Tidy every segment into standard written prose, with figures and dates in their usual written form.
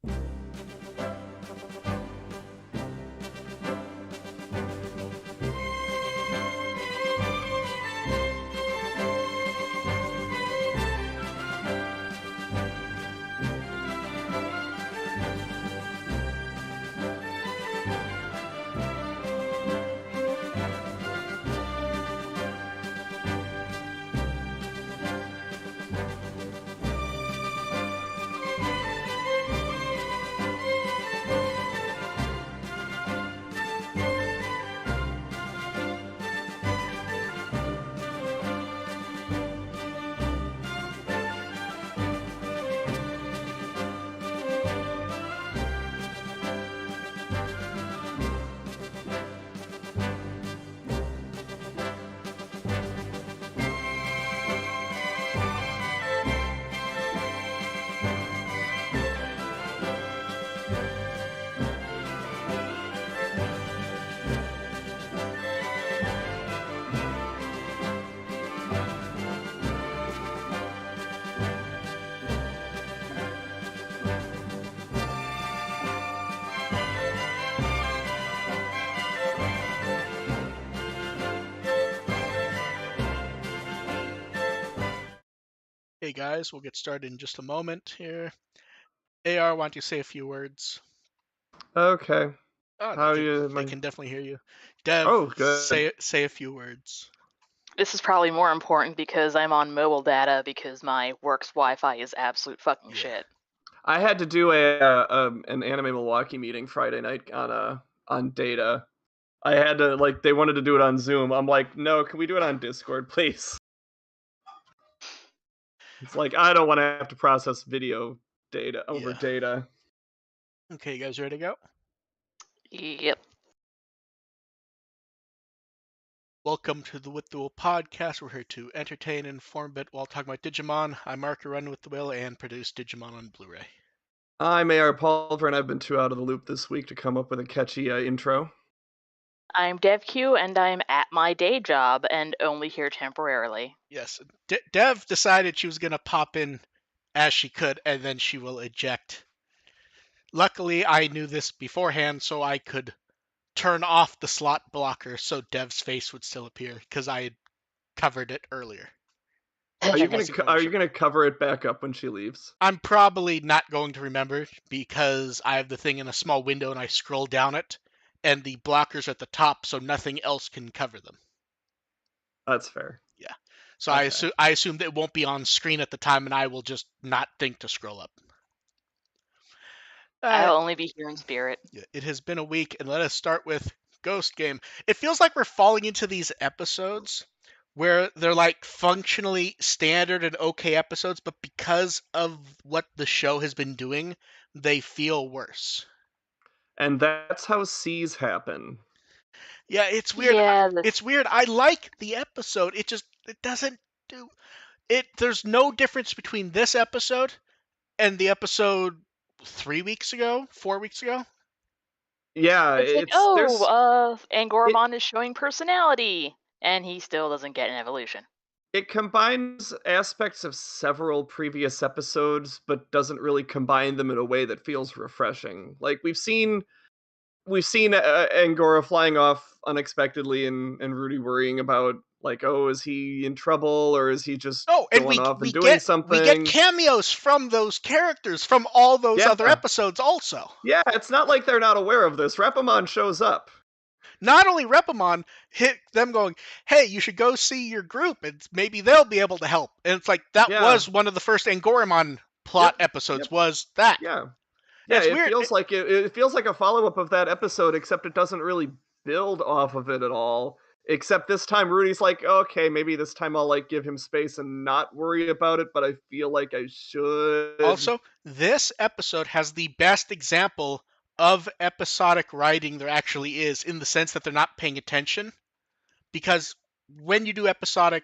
Hey guys, we'll get started in just a moment here. AR, why don't you say a few words? Okay. Oh, How they can definitely hear you. Dev, Oh, good. say a few words. This is probably more important because I'm on mobile data because my work's Wi-Fi is absolute fucking shit. I had to do an Anime Milwaukee meeting Friday night on data. I had to they wanted to do it on Zoom. I'm like, no, can we do it on Discord, please? It's like I don't want to have to process video data over data. Okay, you guys ready to go? Yep. Welcome to the With the Will podcast. We're here to entertain and inform a bit while talking about Digimon. I'm Mark, Run with the Will, and produce Digimon on Blu-ray. I'm AR Pulver, and I've been too out of the loop this week to come up with a catchy intro. I'm DevQ, and I'm at my day job and only here temporarily. Yes, Dev decided she was going to pop in as she could, and then she will eject. Luckily, I knew this beforehand, so I could turn off the slot blocker so Dev's face would still appear, because I had covered it earlier. Are you gonna cover it back up when she leaves? I'm probably not going to remember because I have the thing in a small window and I scroll down it, and the blockers are at the top, so nothing else can cover them. That's fair. Yeah. So Okay. I assume that it won't be on screen at the time, and I will just not think to scroll up. I'll only be here in spirit. It has been a week, and let us start with Ghost Game. It feels like we're falling into these episodes where they're like functionally standard and okay episodes, but because of what the show has been doing, they feel worse. And that's how C's happen. Yeah, it's weird. It's weird. I like the episode. It doesn't do it. There's no difference between this episode and the episode 4 weeks ago. Yeah, it's Angoramon is showing personality, and he still doesn't get an evolution. It combines aspects of several previous episodes, but doesn't really combine them in a way that feels refreshing. Like we've seen Angora flying off unexpectedly, and Rudy worrying about is he in trouble or is he just going off and doing something? We get cameos from those characters from all those other episodes also. Yeah, it's not like they're not aware of this. Repamon shows up. Not only Repamon hit them going, hey, you should go see your group and maybe they'll be able to help. And it's like that was one of the first Angoramon plot episodes was that. Yeah. Yeah, it feels like a follow-up of that episode, except it doesn't really build off of it at all. Except this time Rudy's like, okay, maybe this time I'll give him space and not worry about it, but I feel like I should. Also, this episode has the best example of episodic writing there actually is, in the sense that they're not paying attention. Because when you do episodic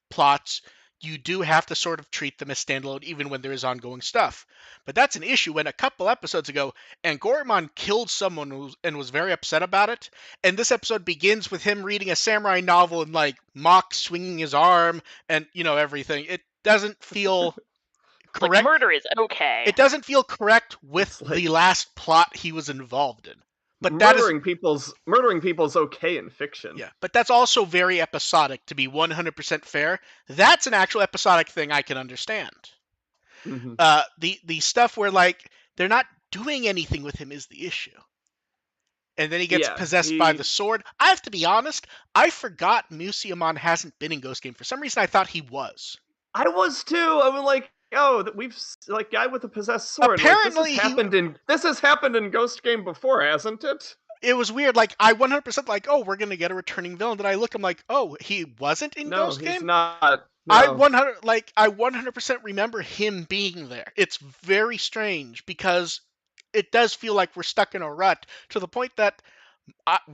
plots, you do have to sort of treat them as standalone even when there is ongoing stuff. But that's an issue when a couple episodes ago, Angoramon killed someone and was very upset about it. And this episode begins with him reading a samurai novel and Mock swinging his arm and, everything. It doesn't feel correct. Like, murder is okay. It doesn't feel correct with the last plot he was involved in. But murdering people's okay in fiction. Yeah, but that's also very episodic, to be 100% fair. That's an actual episodic thing I can understand. Mm-hmm. The stuff where, like, they're not doing anything with him is the issue. And then he gets possessed by the sword. I have to be honest, I forgot Museumon hasn't been in Ghost Game. For some reason, I thought he was. I was too. I was like, oh, we've like guy with a possessed sword. Apparently, like, this has happened in Ghost Game before, hasn't it? It was weird. Like, I 100% like, oh, we're gonna get a returning villain. Then I look, I'm like, oh, he wasn't in Ghost Game. No, he's not. No. I 100% remember him being there. It's very strange because it does feel like we're stuck in a rut to the point that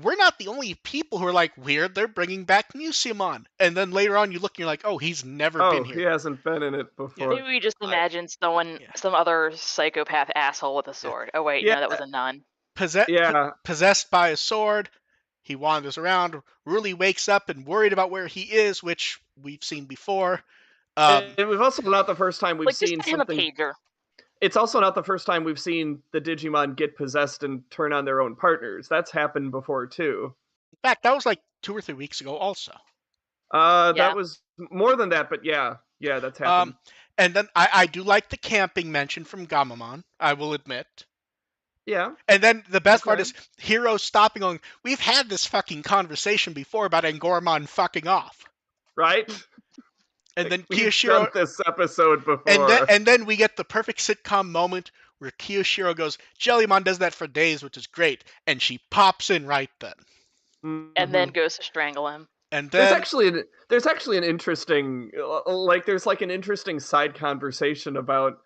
we're not the only people who are like, weird, they're bringing back Museumon. And then later on you look and you're like, oh, he's never been here. He hasn't been in it before. Maybe we just imagine some other psychopath asshole with a sword. Oh wait, no, that was a nun. Possessed by a sword, he wanders around, really wakes up and worried about where he is, which we've seen before. And we've also not the first time we've seen just something. Him a pager. It's also not the first time we've seen the Digimon get possessed and turn on their own partners. That's happened before too. In fact, that was like 2 or 3 weeks ago also. That was more than that, but yeah, that's happened. And then I do like the camping mention from Gamamon, I will admit. Yeah. And then the best part is Hero stopping on, we've had this fucking conversation before about Angoramon fucking off. Right? And then We've Kiyoshiro done this episode before. And then we get the perfect sitcom moment where Kiyoshiro goes, Jellymon does that for days, which is great, and she pops in right then. Mm-hmm. And then goes to strangle him. And then there's actually an interesting an interesting side conversation about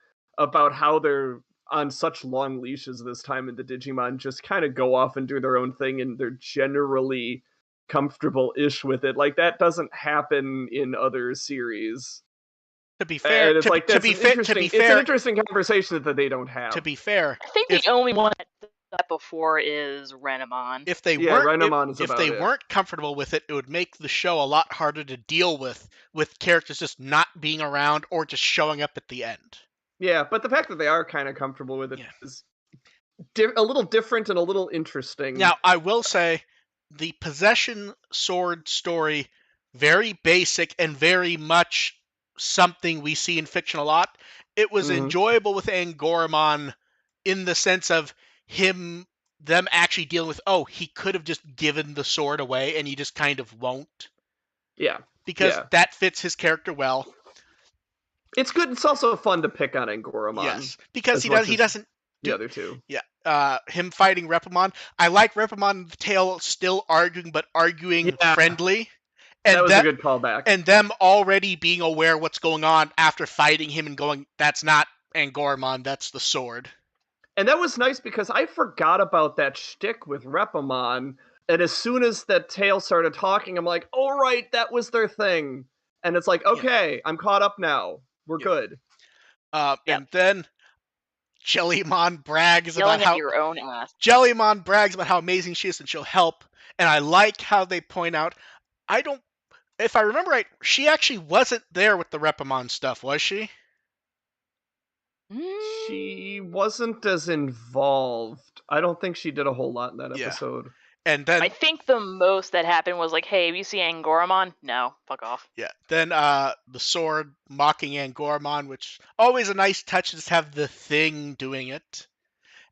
how they're on such long leashes this time, and the Digimon just kind of go off and do their own thing, and they're generally comfortable-ish with it. Like, that doesn't happen in other series. To be fair, it's an interesting conversation that they don't have. To be fair, I think the only one that before is Renamon. If they weren't comfortable with it, it would make the show a lot harder to deal with characters just not being around or just showing up at the end. Yeah, but the fact that they are kind of comfortable with it is a little different and a little interesting. Now, I will say, the possession sword story, very basic and very much something we see in fiction a lot. It was enjoyable with Angoramon in the sense of them actually dealing with, he could have just given the sword away and he just kind of won't. Yeah. Because that fits his character well. It's good. It's also fun to pick on Angoramon. Yes, because he doesn't do the other two. Yeah. Him fighting Repamon. I like Repamon and the Tail still arguing, but arguing friendly. And that was a good callback. And them already being aware what's going on after fighting him and going, that's not Angoramon, that's the sword. And that was nice because I forgot about that shtick with Repamon. And as soon as that Tail started talking, I'm like, oh, right, that was their thing. And it's like, okay, I'm caught up now. We're good. And then Jellymon brags Yelling about how your own ass. Jellymon brags about how amazing she is and she'll help. And I like how they point out, if I remember right, she actually wasn't there with the Repamon stuff, was she? She wasn't as involved. I don't think she did a whole lot in that episode. And then I think the most that happened was like, hey, have you seen Angoramon? No, fuck off. Yeah. Then the sword mocking Angoramon, which always a nice touch to just have the thing doing it.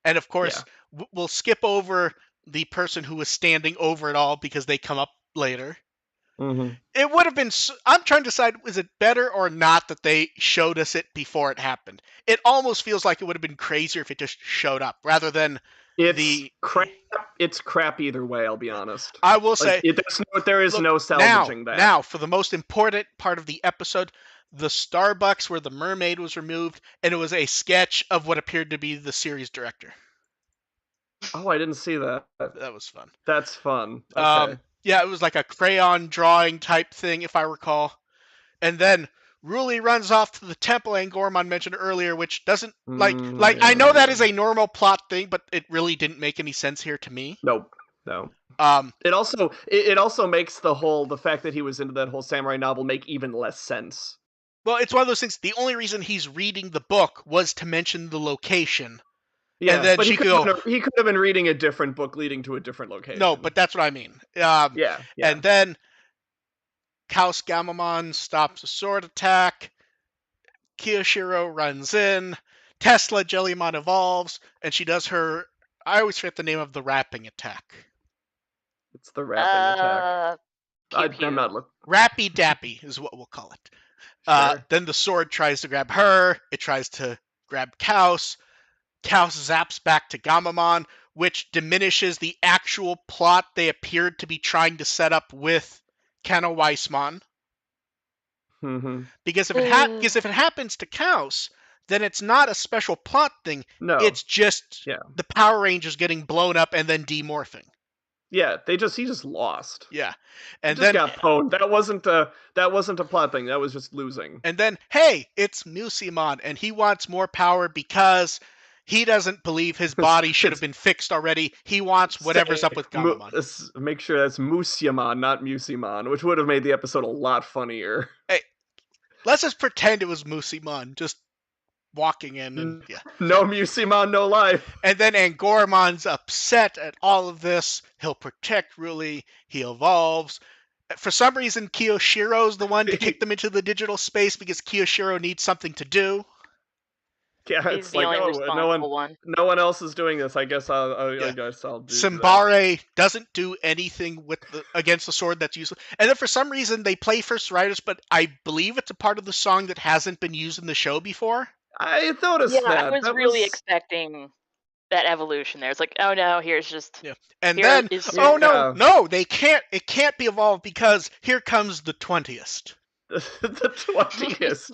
And of course, we'll skip over the person who was standing over it all because they come up later. Mm-hmm. It would have been... I'm trying to decide, is it better or not that they showed us it before it happened? It almost feels like it would have been crazier if it just showed up, rather than It's crap either way, I'll be honest. I will say... there is no salvaging that. Now, for the most important part of the episode, the Starbucks where the mermaid was removed, and it was a sketch of what appeared to be the series director. Oh, I didn't see that. That was fun. That's fun. Okay. Yeah, it was like a crayon drawing type thing, if I recall. And then Ruli runs off to the temple Angoramon mentioned earlier, which doesn't I know that is a normal plot thing, but it really didn't make any sense here to me. Nope. No. It also makes the fact that he was into that whole samurai novel make even less sense. Well, it's one of those things. The only reason he's reading the book was to mention the location. Yeah, and then but she could go, he could have been reading a different book leading to a different location. No, but that's what I mean. Yeah. And then Kaos Gamamon stops a sword attack. Kiyoshiro runs in. Tesla Jellymon evolves, and she does her. I always forget the name of the rapping attack. It's the rapping attack. I'm not looking. Rappy Dappy is what we'll call it. Sure. Then the sword tries to grab her. It tries to grab Kaos. Kaos zaps back to Gamamon, which diminishes the actual plot they appeared to be trying to set up with Kano Weissmon. Mm-hmm. Because if it happens to Kaos, then it's not a special plot thing. No. It's just the Power Rangers getting blown up and then demorphing. Yeah, he just lost. Yeah, and he just got pwned. That wasn't a plot thing. That was just losing. And then, hey, it's Musimon, and he wants more power because he doesn't believe his body should have been fixed already. He wants whatever's up with Gamamon. Make sure that's Musimon, not Musimon, which would have made the episode a lot funnier. Hey, let's just pretend it was Musimon just walking in. And, No Musimon, no life. And then Angoramon's upset at all of this. He'll protect Ruli. He evolves. For some reason, Kiyoshiro's the one to kick them into the digital space because Kiyoshiro needs something to do. Yeah, He's it's the like, only oh, responsible one. No one else is doing this. I guess I'll do Simbare doesn't do anything against the sword that's useful. And then for some reason, they play First Riders, but I believe it's a part of the song that hasn't been used in the show before. I noticed that. I was really expecting that evolution there. It's like, oh no, here's just... Yeah. And then, no, they can't. It can't be evolved because here comes the 20th. The 20th.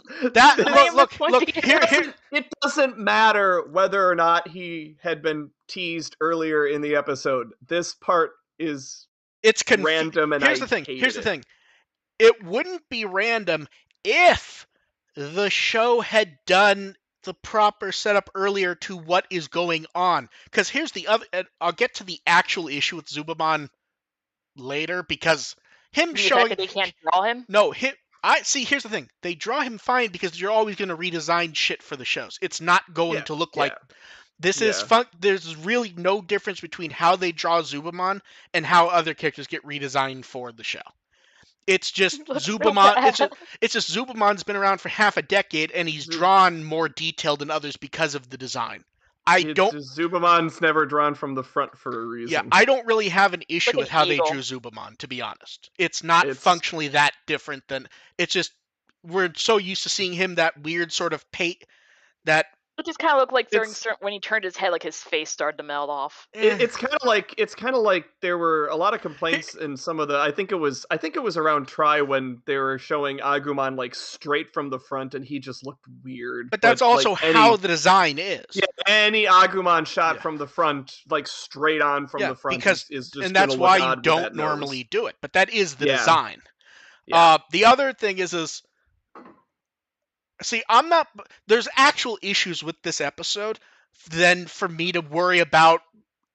Look, here. It doesn't matter whether or not he had been teased earlier in the episode. This part is random, and Here's the thing. It wouldn't be random if the show had done the proper setup earlier to what is going on. Because here's the other. I'll get to the actual issue with Zubamon later because him showing that they can't draw him. No, here's the thing. They draw him fine because you're always going to redesign shit for the shows. It's not going to look like this is fun. There's really no difference between how they draw Zubamon and how other characters get redesigned for the show. It's just Zubamon. It's just Zubamon's been around for half a decade and he's drawn more detailed than others because of the design. Zubamon's never drawn from the front for a reason. Yeah, I don't really have an issue with how they drew Zubamon, to be honest. It's not functionally that different than... It's just, we're so used to seeing him that weird sort of that... It just kind of looked like when he turned his head, like his face started to melt off. It's kind of like there were a lot of complaints in some of the. I think it was around Try when they were showing Agumon like straight from the front, and he just looked weird. But that's also how the design is. Yeah, any Agumon shot from the front, like straight on from the front, is just. And that's why you don't normally do it. But that is the design. Yeah. The other thing is. See, there's actual issues with this episode than for me to worry about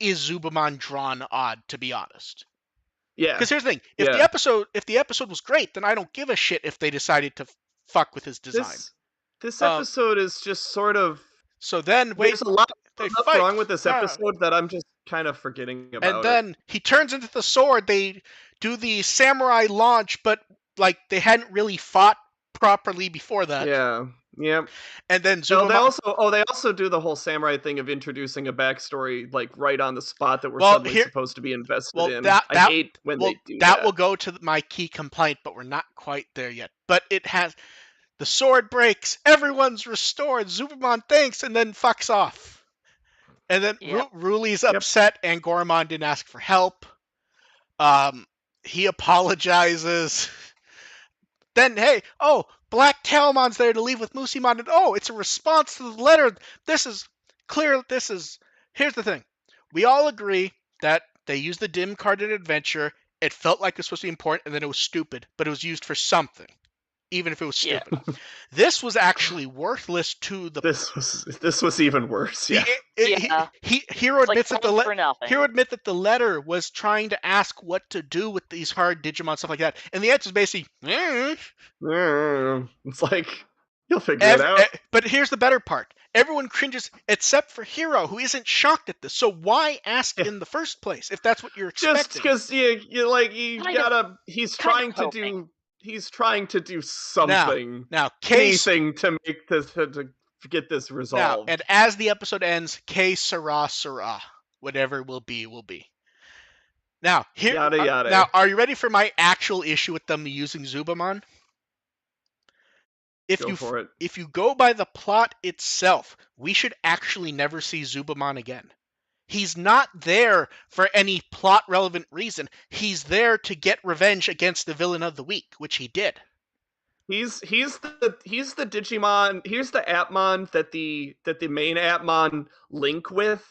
is Zubamon drawn odd, to be honest. Yeah. Because here's the thing. If the episode was great, then I don't give a shit if they decided to fuck with his design. This episode is just sort of... So then, there's a lot wrong with this episode that I'm just kind of forgetting about. And then he turns into the sword. They do the samurai launch, but like they hadn't really fought properly before that. Yeah. Yep. And then Zubamon... they also do the whole samurai thing of introducing a backstory like right on the spot that we're suddenly supposed to be invested in. I hate when they do that. That will go to my key complaint, but we're not quite there yet. But it has... The sword breaks, everyone's restored, Zubamon thanks, and then fucks off. And then Ruli's upset, and Goromon didn't ask for help. He apologizes. Then, Black Tailmon's there to leave with Musimon, and it's a response to the letter. This is clear. Here's the thing. We all agree that they used the dim card in Adventure. It felt like it was supposed to be important, and then it was stupid, but it was used for something. even if it was stupid. Yeah. This was actually worthless to the. This was even worse. Yeah. Hero admits that Hero admit that the letter was trying to ask what to do with these hard Digimon, stuff like that, and the answer is basically. It's like you'll figure it out. But here's the better part: everyone cringes except for Hero, who isn't shocked at this. So why ask in the first place if that's what you're expecting? Just because he's trying to do something. Now anything to make this to get this resolved. Now, and as the episode ends, que sera sera, whatever will be will be. Now here, yada yada. Now, are you ready for my actual issue with them using Zubamon? If you go by the plot itself, we should actually never see Zubamon again. He's not there for any plot-relevant reason. He's there to get revenge against the villain of the week, which he did. He's the Digimon. Here's the Appmon that the main Appmon link with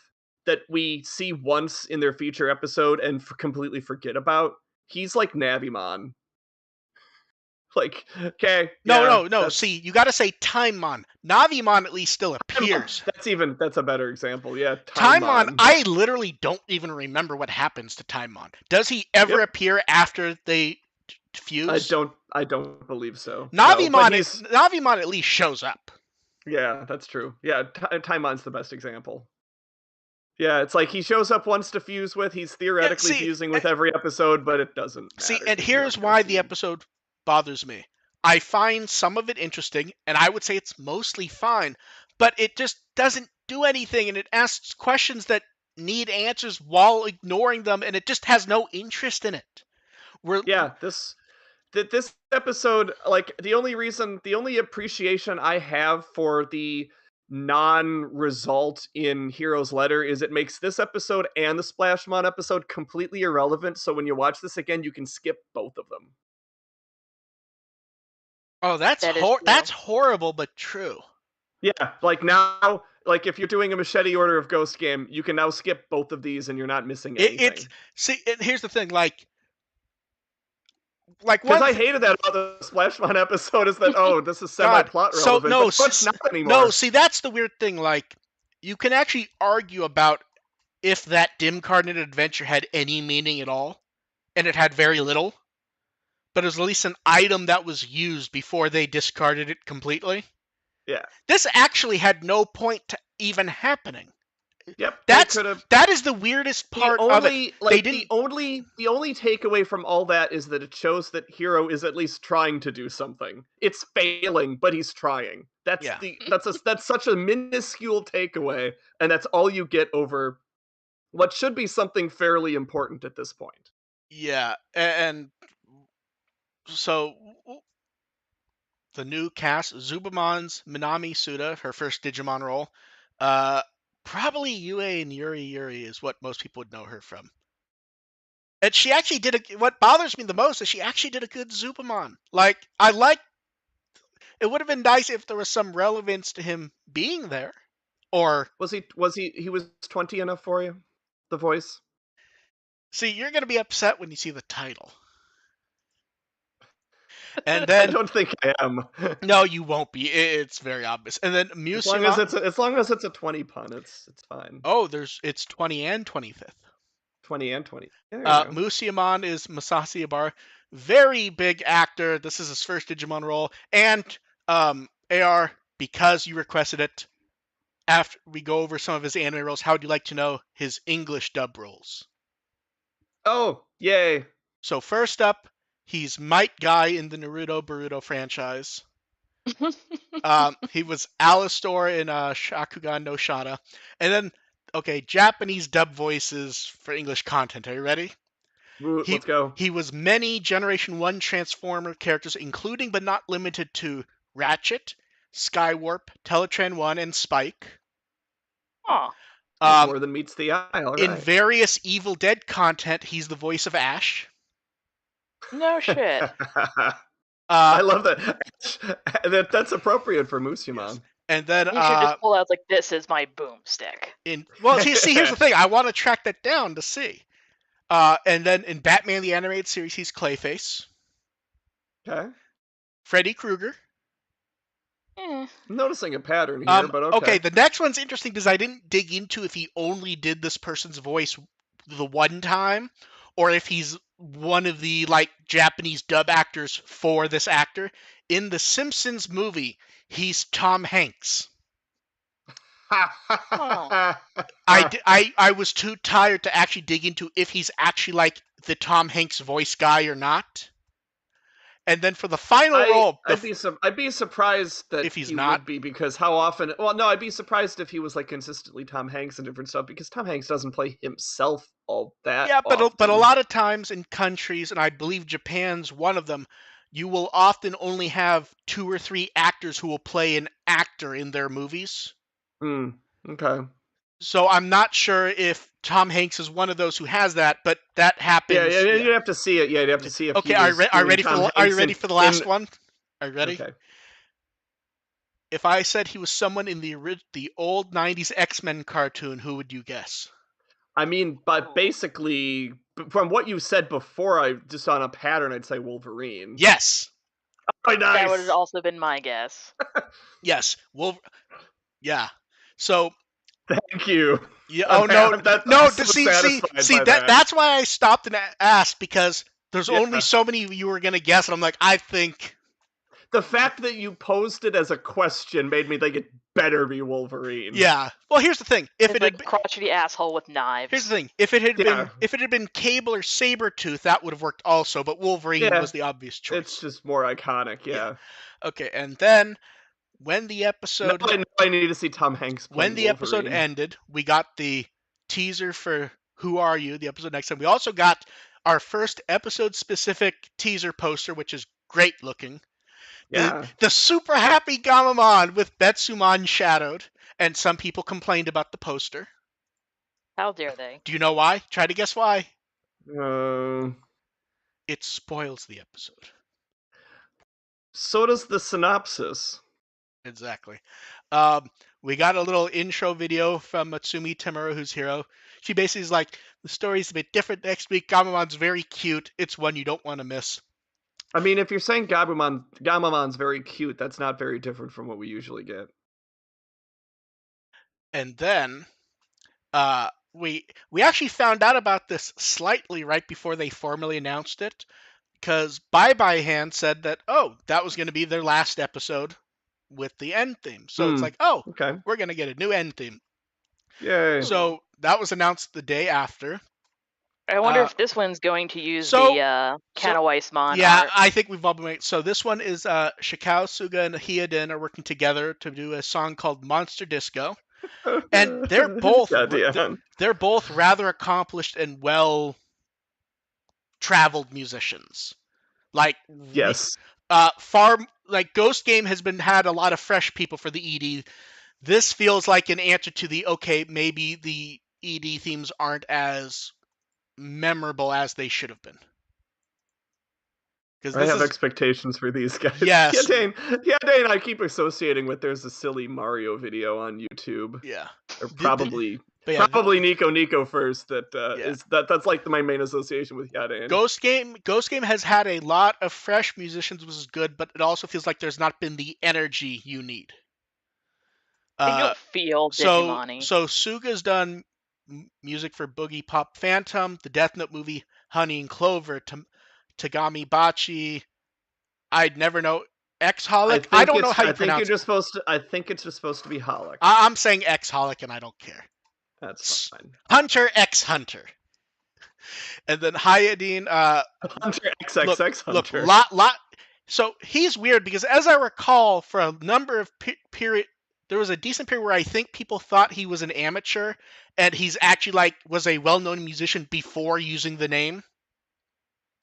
that we see once in their feature episode and completely forget about. He's like Navimon. Like, okay. No. See, you got to say Timemon. Navimon at least still appears. That's a better example. Yeah, Timemon. I literally don't even remember what happens to Timemon. Does he ever appear after they fuse? I don't believe so. Navimon at least shows up. Yeah, that's true. Yeah, Timemon's the best example. Yeah, it's like he shows up once to fuse with. He's theoretically fusing with every episode, but it doesn't matter. See, and here's why the episode bothers me. I find some of it interesting, and I would say it's mostly fine, but it just doesn't do anything, and it asks questions that need answers while ignoring them, and it just has no interest in it. This episode, like, the only appreciation I have for the non-result in Hero's Letter is it makes this episode and the Splashmon episode completely irrelevant, so when you watch this again, you can skip both of them. Oh, that's horrible, but true. Yeah, like now, like if you're doing a machete order of Ghost Game, you can now skip both of these and you're not missing anything. Here's the thing, like because I hated that about the Splashmon episode is that this is semi-plot relevant. So not anymore. No, see that's the weird thing. Like you can actually argue about if that dim coordinate adventure had any meaning at all, and it had very little. But it was at least an item that was used before they discarded it completely. Yeah. This actually had no point to even happening. Yep. That is the weirdest part of it. The only takeaway from all that is that it shows that Hero is at least trying to do something. It's failing, but he's trying. That's such a minuscule takeaway, and that's all you get over what should be something fairly important at this point. Yeah, and so the new cast, Zubamon's Minami Suda, her first Digimon role. Probably Yue and Yuri is what most people would know her from. And she actually what bothers me the most is she actually did a good Zubamon. Like, it would have been nice if there was some relevance to him being there. Or was he 20 enough for you? The voice? See, you're going to be upset when you see the title. And then I don't think I am. No, you won't be. It's very obvious. And then Musimon, as long as it's a 20 pun, it's fine. Oh, it's 20 and 25th. 20 and 20. Musimon is Masashi Ibarra, very big actor. This is his first Digimon role. And AR, because you requested it, after we go over some of his anime roles, how would you like to know his English dub roles? Oh, yay! So first up, he's Might Guy in the Naruto Boruto franchise. He was Alastor in Shakugan no Shada. And then, Japanese dub voices for English content. Are you ready? Let's go. He was many Generation 1 Transformer characters, including but not limited to Ratchet, Skywarp, Teletran 1, and Spike. More than meets the eye. All right. In various Evil Dead content, he's the voice of Ash. No shit. I love that. That's appropriate for Musimon. Yes. And then you should just pull out like, this is my boomstick. See, here's the thing. I want to track that down to see. And then in Batman the Animated Series, he's Clayface. Okay. Freddy Krueger. Eh. I'm noticing a pattern here, but okay. Okay, the next one's interesting because I didn't dig into if he only did this person's voice the one time, or if he's one of the Japanese dub actors for this actor. In the Simpsons movie, he's Tom Hanks. I was too tired to actually dig into if he's actually the Tom Hanks voice guy or not. And then for the final role, I'd be surprised that if he's he not. would be, because how often? Well, no, I'd be surprised if he was consistently Tom Hanks and different stuff, because Tom Hanks doesn't play himself all that. Yeah, often. but a lot of times in countries, and I believe Japan's one of them, you will often only have 2 or 3 actors who will play an actor in their movies. Okay. So I'm not sure if Tom Hanks is one of those who has that, but that happens. Yeah, you'd have to see it. Yeah, you'd have to see if. Okay, are you ready for the last one? Are you ready? Okay. If I said he was someone in the old '90s X-Men cartoon, who would you guess? I mean, but basically, from what you said before, I just on a pattern, I'd say Wolverine. Yes. Oh, nice. That would have also been my guess. Yes, Yeah. So. Thank you. Yeah. Oh no. That's why I stopped and asked, because there's only so many you were gonna guess, and I'm like, I think. The fact that you posed it as a question made me think it better be Wolverine. Yeah. Well, here's the thing. If it had been crotchety asshole with knives. Here's the thing. If it had been Cable or Sabretooth, that would have worked also, but Wolverine was the obvious choice. It's just more iconic, yeah. Okay, and then when the episode I need to see Tom Hanks play when the Wolverine. episode ended, we got the teaser for Who Are You, the episode next time. We also got our first episode specific teaser poster, which is great looking. Yeah. The super happy Gamamon with Betsumon shadowed, and some people complained about the poster. How dare they? Do you know why? Try to guess why. It spoils the episode. So does the synopsis. Exactly. We got a little intro video from Matsumi Tamura, who's hero. She basically is like, the story's a bit different next week. Gamamon's very cute. It's one you don't want to miss. I mean, if you're saying Gamamon's very cute, that's not very different from what we usually get. And then, we actually found out about this slightly right before they formally announced it, because Bye Bye Hand said that, that was going to be their last episode with the end theme. So it's like, okay, we're going to get a new end theme. Yay. So that was announced the day after. I wonder if this one's going to use the Kanawaismon. Yeah, I think we've all been waiting. So this one is Shikao, Suga, and Hiyadin are working together to do a song called Monster Disco. And they're both rather accomplished and well traveled musicians. Yes. Ghost Game has had a lot of fresh people for the ED. This feels like an answer to maybe the ED themes aren't as memorable as they should have been. I have expectations for these guys. Yes. Hiyadin I keep associating with, there's a silly Mario video on YouTube. Yeah. Or probably Nico first. That's like my main association with Hiyadin. Ghost Game has had a lot of fresh musicians, which is good, but it also feels like there's not been the energy you need. You don't feel Digimon-y. So Suga's done music for Boogie Pop Phantom, the Death Note movie Honey and Clover, Tagami Bachi. I'd never know X-Holic. I don't know how you pronounce it. I think it's just supposed to be Holic. I'm saying X-Holic, and I don't care. That's fine. Hunter X Hunter. And then Hiyadin, Hunter XXX Hunter. Look, so he's weird because, as I recall, for a number of period, there was a decent period where I think people thought he was an amateur, and he's actually was a well-known musician before using the name.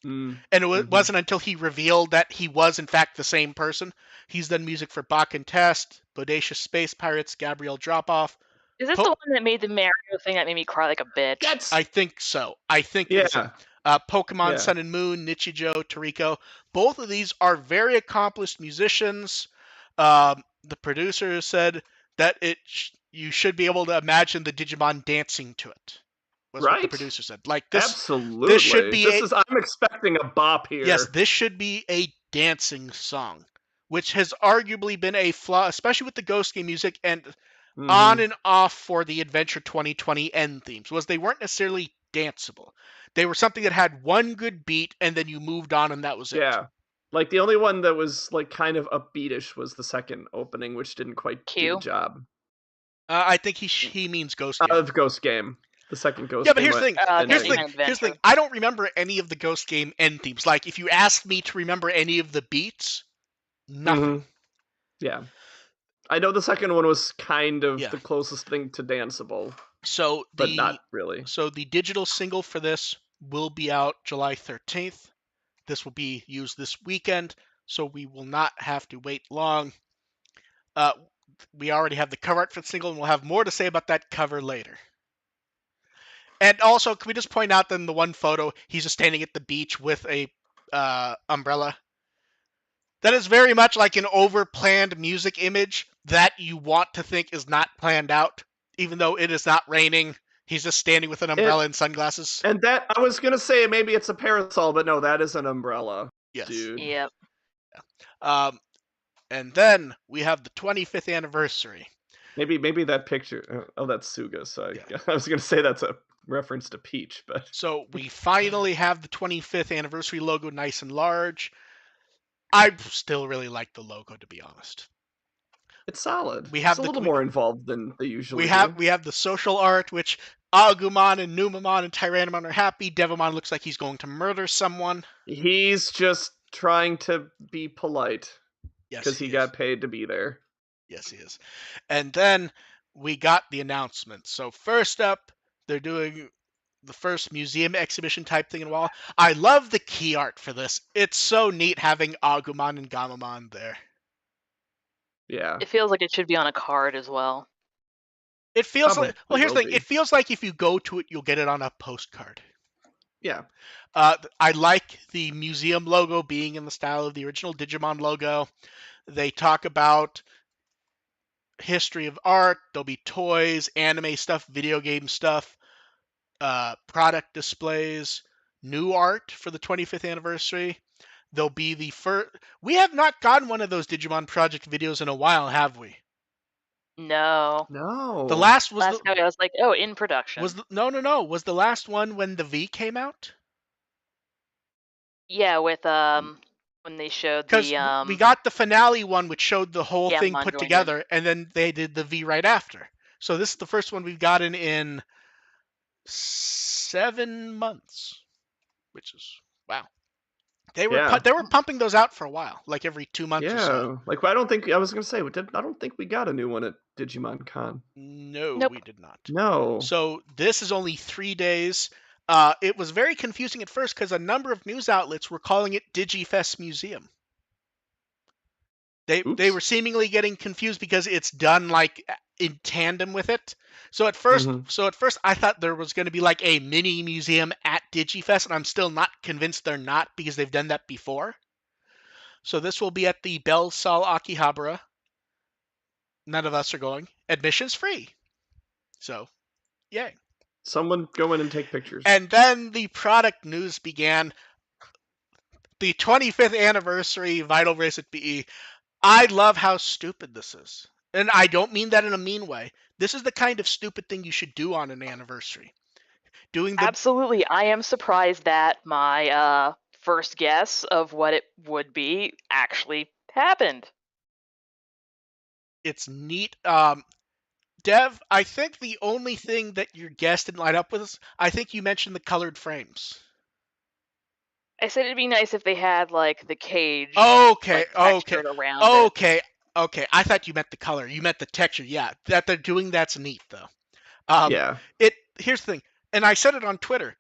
And it wasn't until he revealed that he was in fact the same person. He's done music for Bach and Test, Bodacious Space Pirates, Gabriel Dropoff. Is this the one that made the Mario thing that made me cry like a bitch? I think so. Pokemon Sun and Moon, Nichijou, Toriko. Both of these are very accomplished musicians. The producer said that you should be able to imagine the Digimon dancing to it. Was what the producer said. Absolutely. This should be I'm expecting a bop here. Yes, this should be a dancing song. which has arguably been a flaw, especially with the Ghost Game music and on Mhm. and off for the Adventure 2020 end themes, was they weren't necessarily danceable. They were something that had one good beat and then you moved on and that was it. Yeah. Like the only one that was like kind of upbeatish was the second opening, which didn't quite do the Q. job. I think he means Ghost Game. Of Ghost Game. The second Ghost Yeah, but Game. here's the thing. ending. Here's the thing. I don't remember any of the Ghost Game end themes. Like, if you asked me to remember any of the beats, nothing. Mhm. Yeah. I know the second one was kind of Yeah. the closest thing to danceable, So but not really. So the digital single for this will be out July 13th. This will be used this weekend, so we will not have to wait long. We already have the cover art for the single, and we'll have more to say about that cover later. And also, can we just point out that in the one photo, he's just standing at the beach with a umbrella? That is very much like an over-planned music image that you want to think is not planned out, even though it is not raining. He's just standing with an umbrella and sunglasses. And that, I was going to say maybe it's a parasol, but no, that is an umbrella. Yes. Dude. Yep. And then we have the 25th anniversary. Maybe that picture. Oh, that's Suga. So Yeah. I was going to say that's a reference to Peach, but So we finally have the 25th anniversary logo nice and large. I still really like the logo, to be honest. it's solid. We have it's a little more involved than they usually do. We have the social art, which Agumon and Numamon and Tyrannomon are happy. Devamon looks like he's going to murder someone. He's just trying to be polite. Yes, because he got paid to be there. Yes, he is. And then we got the announcement. So first up, they're doing the first museum exhibition type thing in a while. I love the key art for this. It's so neat having Agumon and Gamamon there. Yeah. It feels like it should be on a card as well. It feels like, well, here's the thing. It feels like if you go to it, you'll get it on a postcard. Yeah. I like the museum logo being in the style of the original Digimon logo. They talk about history of art. There'll be toys, anime stuff, video game stuff, product displays, new art for the 25th anniversary. There'll be the first. We have not gotten one of those Digimon Project videos in a while, have we? No. No. The last was last time I was like, oh, in production. No. Was the last one when the V came out? Yeah, with when they showed the we got the finale one, which showed the whole thing Gamamon put going together, and then they did the V right after. So this is the first one we've gotten in 7 months, which is wow. They were pumping those out for a while, like every 2 months or so. Like I don't think I was gonna say I don't think we got a new one at Digimon Con. No, Nope. we did not. No. So this is only 3 days. It was very confusing at first because a number of news outlets were calling it DigiFest Museum. They were seemingly getting confused because it's done like in tandem with it. So at first I thought there was going to be like a mini museum at DigiFest, and I'm still not convinced they're not because they've done that before. So this will be at the Bell Saal Akihabara. None of us are going. Admission's free. So, yay. Someone go in and take pictures. And then the product news began. The 25th anniversary Vital Bracelet BE. I love how stupid this is. And I don't mean that in a mean way. This is the kind of stupid thing you should do on an anniversary. Absolutely. I am surprised that my first guess of what it would be actually happened. It's neat. Dev, I think the only thing that your guess didn't line up with is, I think you mentioned the colored frames. I said it'd be nice if they had like the cage. Okay. Around it. Okay. I thought you meant the color. You meant the texture. Yeah, that they're doing that's neat though. Here's the thing, and I said it on Twitter.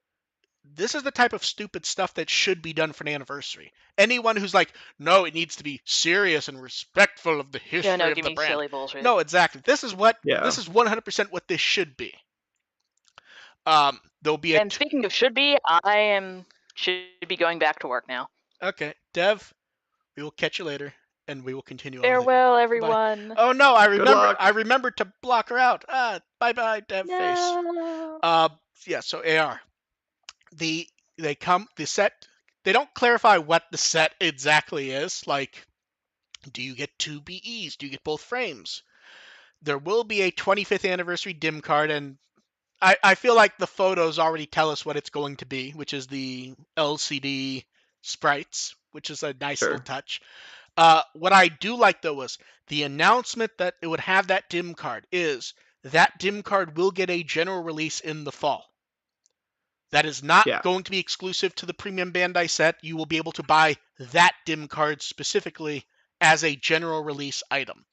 This is the type of stupid stuff that should be done for an anniversary. Anyone who's like, no, it needs to be serious and respectful of the history of the brand. Silly bullshit. No, exactly. This is 100% what this should be. There'll be and speaking of should be, should be going back to work now. Okay, Dev, we will catch you later, and we will continue. Farewell, everyone. Bye. Oh no, I remembered to block her out. Bye, Dev face. Yeah. So AR, the set. They don't clarify what the set exactly is. Like, Do you get 2 BEs? Do you get both frames? There will be a 25th anniversary dim card, and I feel like the photos already tell us what it's going to be, which is the LCD sprites, which is a nice little Sure. touch. What I do like, though, was the announcement that it would have that dim card is that dim card will get a general release in the fall. That is not Yeah. going to be exclusive to the premium Bandai set. You will be able to buy that dim card specifically as a general release item.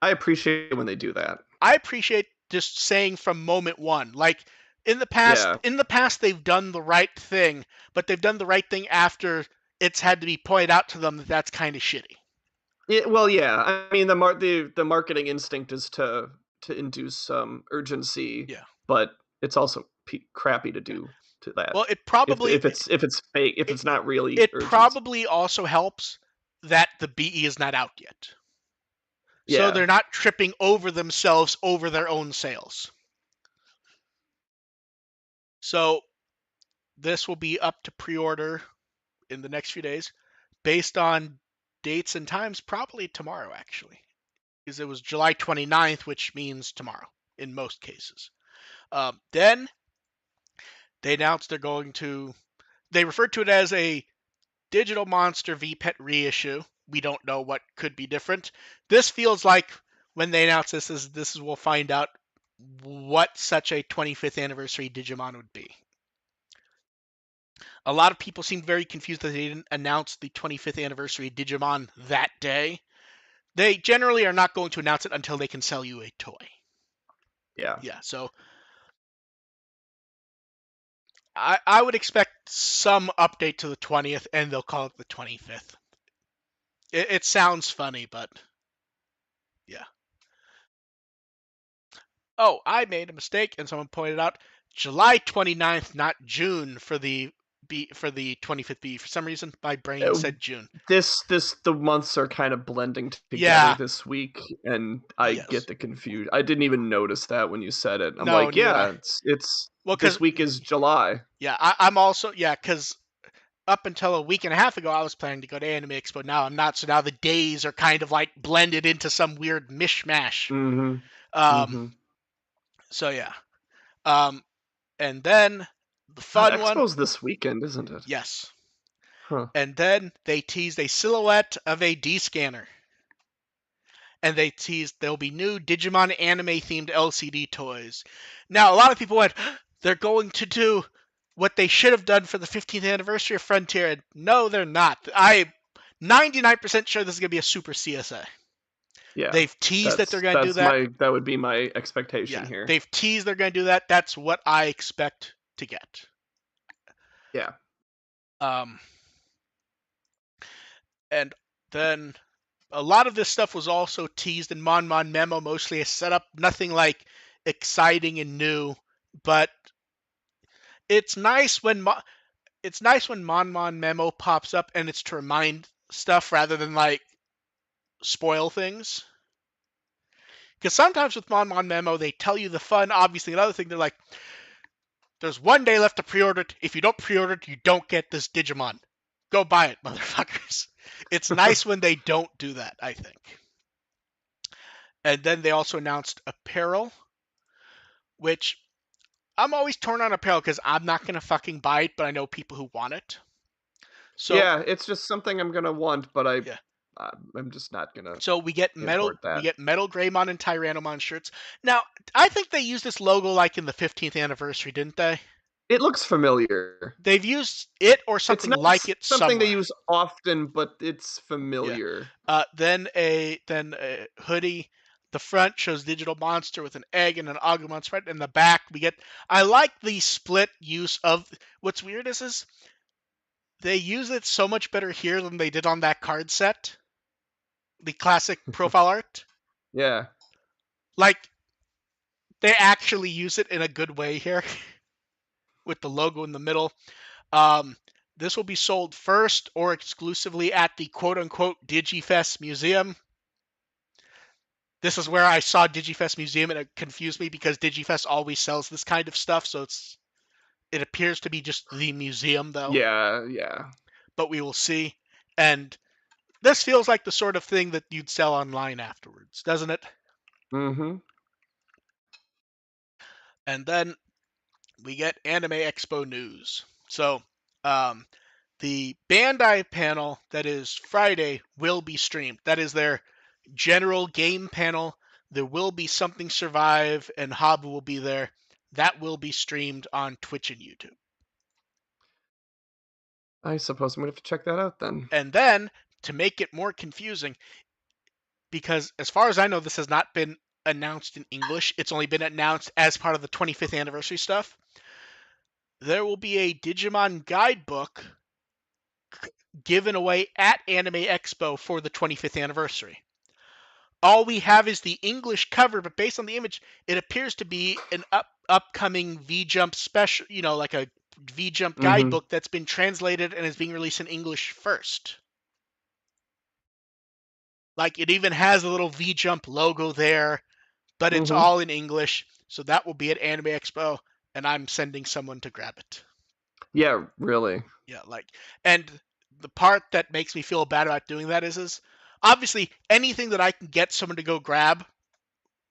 I appreciate when they do that. I appreciate just saying from moment one, like in the past they've done the right thing, but they've done the right thing after it's had to be pointed out to them that that's kind of shitty. Well, yeah. I mean, the marketing instinct is to induce some urgency. Yeah. But it's also crappy to do to that. Well, it probably if it's fake, if it's not really it urgency. probably also helps that the BE is not out yet. Yeah. So they're not tripping over themselves over their own sales. So this will be up to pre-order in the next few days based on dates and times, probably tomorrow, actually. Because it was July 29th, which means tomorrow in most cases. Then they announced they referred to it as a Digital Monster VPET reissue. We don't know what could be different. This feels like when they announce this we'll find out what such a 25th anniversary Digimon would be. A lot of people seemed very confused that they didn't announce the 25th anniversary Digimon that day. They generally are not going to announce it until they can sell you a toy. Yeah. Yeah, so I would expect some update to the 20th, and they'll call it the 25th. It sounds funny, but yeah. Oh, I made a mistake, and someone pointed out July 29th, not June for the 25th B. For some reason, my brain said June. The months are kind of blending together this week, and I get the confusion. I didn't even notice that when you said it. I'm like, yeah, it's this week is July. Yeah, I'm also because up until a week and a half ago, I was planning to go to Anime Expo. Now I'm not, so now the days are kind of like blended into some weird mishmash. Mm-hmm. So yeah, and then the fun one. Expo's this weekend, isn't it? Yes. Huh. And then they teased a silhouette of a D-scanner. And they teased there'll be new Digimon anime-themed LCD toys. Now, a lot of people went, they're going to do what they should have done for the 15th anniversary of Frontier. And no, they're not. I'm 99% sure this is going to be a Super CSA. Yeah. They've teased that they're going to do that. That would be my expectation here. They've teased they're going to do that. That's what I expect to get. Yeah. And then a lot of this stuff was also teased in Mon Mon Memo, mostly a setup, nothing like exciting and new, but it's nice when Mon Mon Memo pops up and it's to remind stuff rather than like spoil things. Because sometimes with Mon Mon Memo, they tell you the fun, obviously another thing, they're like, there's 1 day left to pre-order it. If you don't pre-order it, you don't get this Digimon. Go buy it, motherfuckers. It's nice when they don't do that, I think. And then they also announced apparel, which I'm always torn on apparel because I'm not going to fucking buy it, but I know people who want it. So yeah, it's just something I'm going to want, but I'm just not going to. So we get Metal Greymon and Tyrannomon shirts. Now, I think they used this logo like in the 15th anniversary, didn't they? It looks familiar. They've used it or something like it somewhere. Something they use often, but it's familiar. Yeah. Then a hoodie. The front shows Digital Monster with an egg and an Agumon spread. In the back, I like the split use of. What's weird is they use it so much better here than they did on that card set. The classic profile art. Yeah. Like, they actually use it in a good way here. With the logo in the middle. This will be sold first or exclusively at the quote-unquote DigiFest Museum. This is where I saw DigiFest Museum, and it confused me because DigiFest always sells this kind of stuff, so it appears to be just the museum, though. Yeah. But we will see. And This feels like the sort of thing that you'd sell online afterwards, doesn't it? Mm-hmm. And then we get Anime Expo news. So, the Bandai panel that is Friday will be streamed. That is their general game panel. There will be Something Survive, and Habu will be there. That will be streamed on Twitch and YouTube. I suppose I'm going to have to check that out then. And then, to make it more confusing, because as far as I know, this has not been announced in English. It's only been announced as part of the 25th anniversary stuff. There will be a Digimon guidebook given away at Anime Expo for the 25th anniversary. All we have is the English cover, but based on the image, it appears to be an upcoming V-Jump special, like a V-Jump guidebook that's been translated and is being released in English first. Like, it even has a little V-Jump logo there, but it's all in English, so that will be at Anime Expo, and I'm sending someone to grab it. Yeah, really. Yeah, and the part that makes me feel bad about doing that is obviously anything that I can get someone to go grab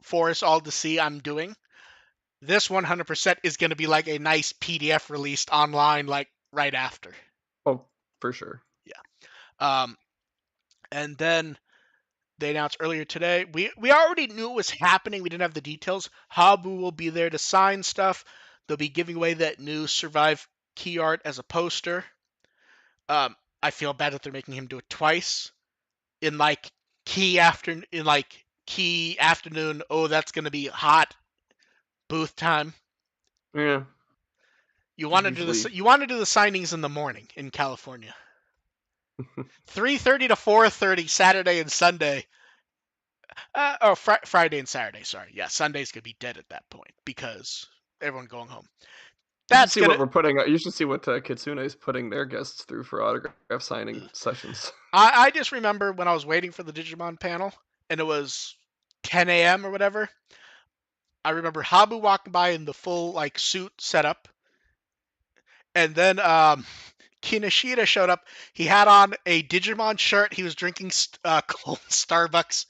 for us all to see, I'm doing. This 100% is going to be like a nice PDF released online, like right after. Oh, for sure. Yeah. And then they announced earlier today, we already knew it was happening. We didn't have the details. Habu will be there to sign stuff. They'll be giving away that new Survive key art as a poster. I feel bad that they're making him do it twice in key afternoon. Oh, that's gonna be hot booth time. Yeah. You want to do this? You want to do the signings in the morning in California. 3:30 to 4:30 Saturday and Sunday. Friday and Saturday. Sorry, yeah, Sunday's gonna be dead at that point because everyone going home. That's what we're putting. You should see what Kitsune is putting their guests through for autograph signing sessions. I just remember when I was waiting for the Digimon panel and it was 10 a.m. or whatever. I remember Habu walking by in the full suit setup, and then Kinoshita showed up. He had on a Digimon shirt. He was drinking cold Starbucks.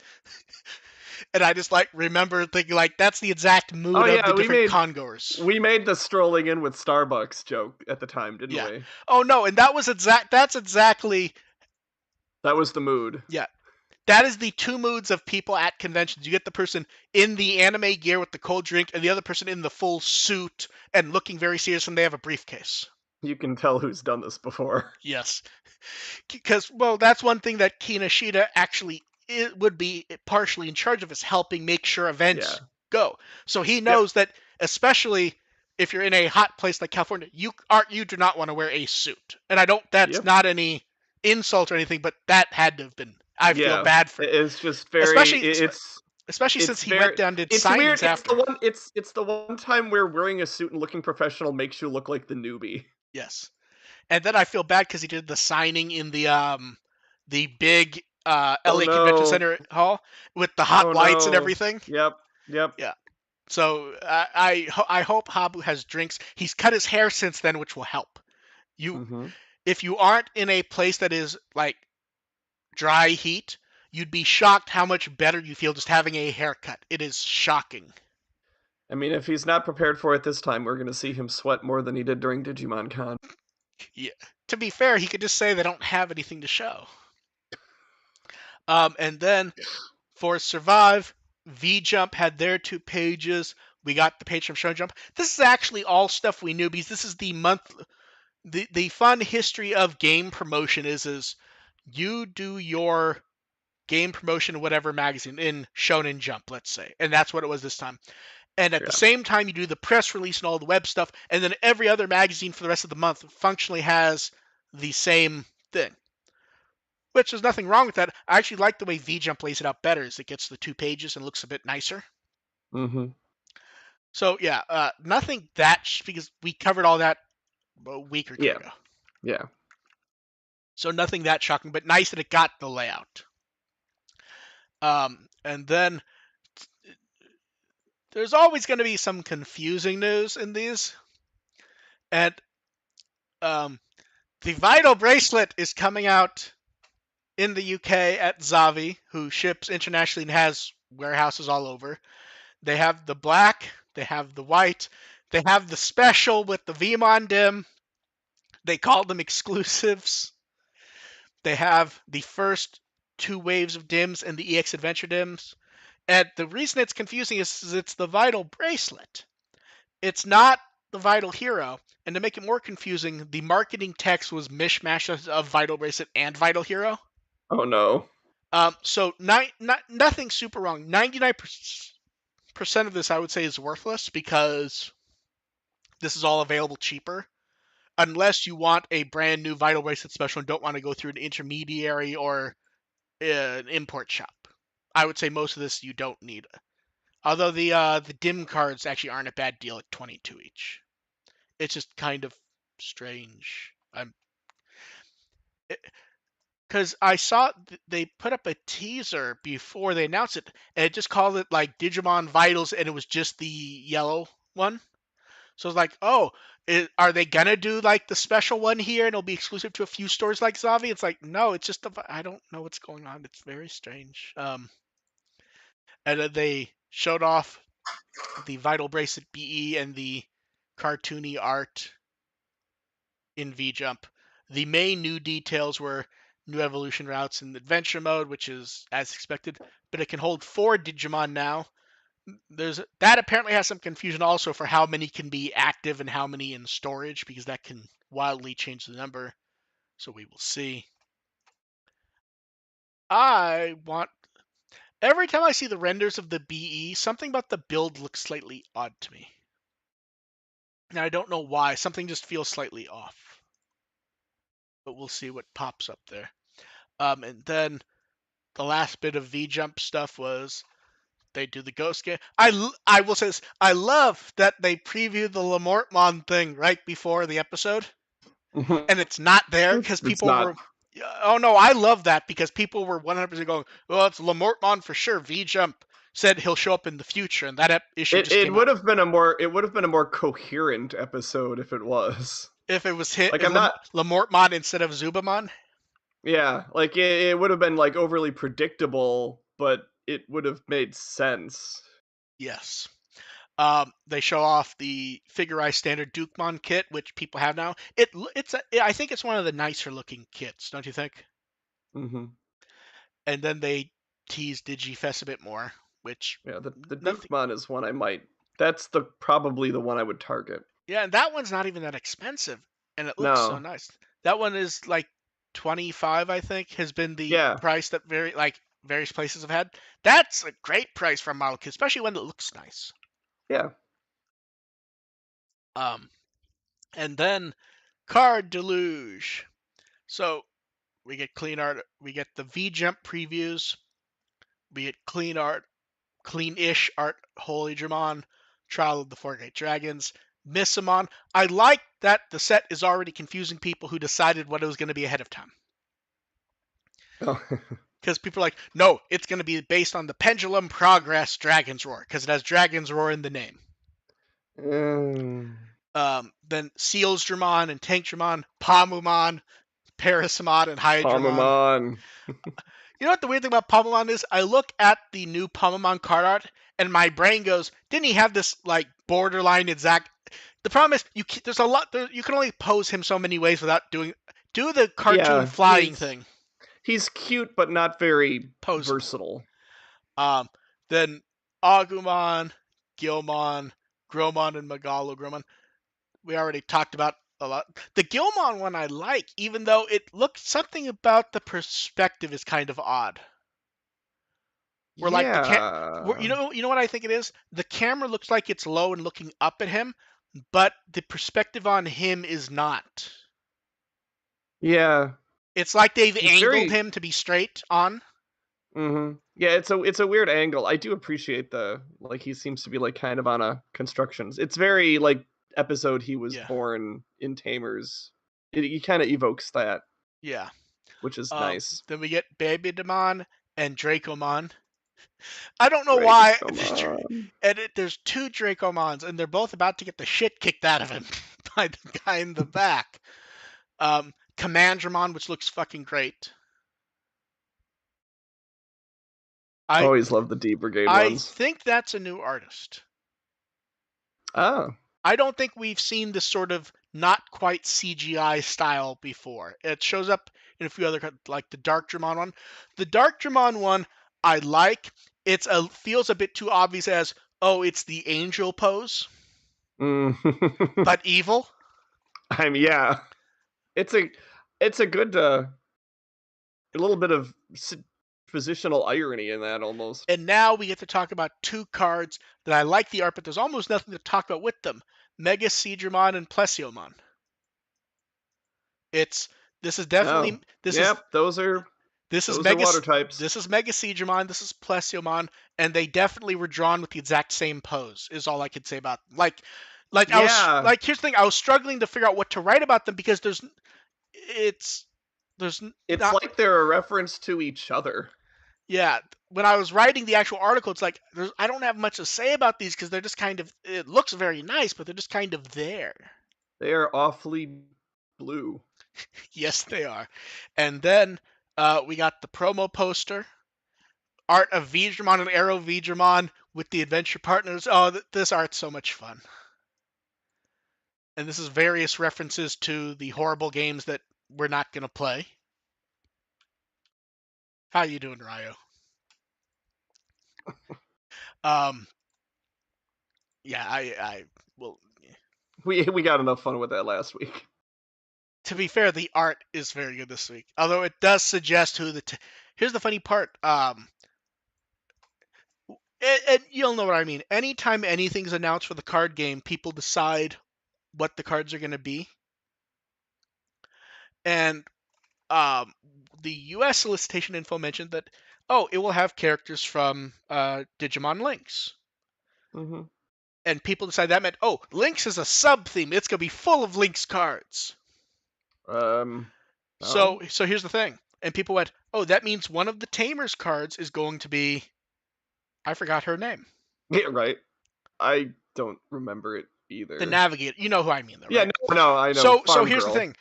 And I just remember thinking that's the exact mood of the different congoers. We made the strolling in with Starbucks joke at the time, didn't we? Oh no, and that's exactly that was the mood. Yeah. That is the two moods of people at conventions. You get the person in the anime gear with the cold drink and the other person in the full suit and looking very serious, and they have a briefcase. You can tell who's done this before. Yes. Because, that's one thing that Kinoshita actually would be partially in charge of, is helping make sure events go. So he knows that, especially if you're in a hot place like California, you do not want to wear a suit. And that's not any insult or anything, but that had to have been. I feel bad for him. It's just very. Especially since he went down and did signings weird. After. It's the one time where wearing a suit and looking professional makes you look like the newbie. Yes. And then I feel bad because he did the signing in the big LA Convention Center hall with the hot lights and everything. Yep. Yeah. So I hope Habu has drinks. He's cut his hair since then, which will help. If you aren't in a place that is dry heat, you'd be shocked how much better you feel just having a haircut. It is shocking. I mean, if he's not prepared for it this time, we're going to see him sweat more than he did during Digimon Con. Yeah. To be fair, he could just say they don't have anything to show. And then for Survive, V-Jump had their 2 pages. We got the page from Shonen Jump. This is actually all stuff we knew, because this is the month. The fun history of game promotion is you do your game promotion in whatever magazine, in Shonen Jump, let's say. And that's what it was this time. And at the same time, you do the press release and all the web stuff, and then every other magazine for the rest of the month functionally has the same thing. Which, there's nothing wrong with that. I actually like the way V-Jump lays it out better, as it gets the 2 pages and looks a bit nicer. So, yeah, nothing because we covered all that a week or two ago. Yeah. So nothing that shocking, but nice that it got the layout. And then there's always going to be some confusing news in these. And the Vital Bracelet is coming out in the UK at Zavi, who ships internationally and has warehouses all over. They have the black, they have the white, they have the special with the Vmon dim. They call them exclusives. They have the first 2 waves of dims and the EX Adventure dims. And the reason it's confusing is it's the Vital Bracelet. It's not the Vital Hero. And to make it more confusing, the marketing text was mishmashes of Vital Bracelet and Vital Hero. Oh no. So nothing super wrong. 99% of this I would say is worthless because this is all available cheaper. Unless you want a brand new Vital Bracelet special and don't want to go through an intermediary or an import shop. I would say most of this you don't need. Although the dim cards actually aren't a bad deal at 22 each. It's just kind of strange. Because I saw they put up a teaser before they announced it, and it just called it like Digimon Vitals, and it was just the yellow one. So it's like, oh, are they gonna do like the special one here, and it'll be exclusive to a few stores like Zavi? It's like, no, it's just I don't know what's going on. It's very strange. And then they showed off the Vital Bracelet BE and the cartoony art in V Jump. The main new details were new evolution routes in adventure mode, which is as expected, but it can hold 4 Digimon now. That apparently has some confusion also for how many can be active and how many in storage, because that can wildly change the number. So we will see. Every time I see the renders of the BE, something about the build looks slightly odd to me. And I don't know why. Something just feels slightly off. But we'll see what pops up there. And then the last bit of V-Jump stuff was they do the Ghost Game. I will say this. I love that they previewed the Lamortmon thing right before the episode. And it's not there because people were... Oh, no, I love that because people were 100% going, well, it's Lamortmon for sure. V-Jump said he'll show up in the future, and that issue just came It would have been a more coherent episode if it was. If it was hit, like Lamortmon instead of Zubamon. Yeah, like it would have been like overly predictable, but it would have made sense. Yes. They show off the Figure-Eye Standard Dukemon kit, which people have now. I think it's one of the nicer looking kits, don't you think? Mm-hmm. And then they tease Digifest a bit more, which... Yeah, the Dukemon is one I might... That's probably the one I would target. Yeah, and that one's not even that expensive, and it looks so nice. That one is like 25, I think, has been the price that various places have had. That's a great price for a model kit, especially when it looks nice. Yeah. And then Card Deluge. So we get clean art. We get the V-Jump previews. We get clean-ish art. Holy Dramon, Trial of the Four Great Dragons, Missamon. I like that the set is already confusing people who decided what it was going to be ahead of time. Because people are like, no, it's going to be based on the Pendulum Progress Dragon's Roar, because it has Dragon's Roar in the name. Then Seals Dramon and Tank Dramon, Pamumon, Parasamon, and Hydramon. You know what the weird thing about Pamumon is? I look at the new Pamumon card art, and my brain goes, didn't he have this like borderline exact... The problem is, you can only pose him so many ways without do the cartoon flying thing. He's cute, but not very versatile. Then Agumon, Gilmon, Gromon, and Megalogromon. We already talked about a lot. The Gilmon one I like, even though it looks something about the perspective is kind of odd. Where like you know what I think it is? The camera looks like it's low and looking up at him, but the perspective on him is not. Yeah. It's like they've angled him to be straight on. Mm-hmm. Yeah, it's a weird angle. I do appreciate he seems to be like kind of on a constructions. It's very like episode he was born in Tamers. He kind of evokes that. Yeah. Which is nice. Then we get Baby Demon and Dracomon. I don't know why. And there's 2 Dracomons, and they're both about to get the shit kicked out of him by the guy in the back. Commandramon, which looks fucking great. I always love the D Brigade I ones. think that's a new artist. Oh. I don't think we've seen this sort of not quite CGI style before. It shows up in a few other, like the Dark Dramon one. The Dark Dramon one I like. Feels a bit too obvious as, oh, it's the angel pose, but evil. I mean, yeah, it's a good a little bit of positional irony in that almost. And now we get to talk about two cards that I like the art, but there's almost nothing to talk about with them: Mega Seedramon and Plesiomon. This is definitely those are water types. This is Mega Seedramon, this is Plesiomon, and they definitely were drawn with the exact same pose. Is all I could say about them. Here's the thing: I was struggling to figure out what to write about them because it's like they're a reference to each other. Yeah, when I was writing the actual article, it's like I don't have much to say about these because they're just kind of. It looks very nice, but they're just kind of there. They are awfully blue. Yes, they are. And then we got the promo poster, art of Vidramon and Arrow Vidramon with the adventure partners. Oh, this art's so much fun. And this is various references to the horrible games that we're not going to play. How you doing, Ryo? Yeah, I will. We got enough fun with that last week. To be fair, the art is very good this week. Although it does suggest who here's the funny part. And you'll know what I mean. Anytime anything's announced for the card game, people decide what the cards are going to be. And the U.S. solicitation info mentioned that, it will have characters from Digimon Lynx. Mm-hmm. And people decide that meant, Lynx is a sub-theme. It's going to be full of Lynx cards. No. So here's the thing. And people went, that means one of the Tamers cards is going to be... I forgot her name. Yeah, right. I don't remember it either. The Navigator. You know who I mean, though, right? Yeah, no, I know. So here's the thing.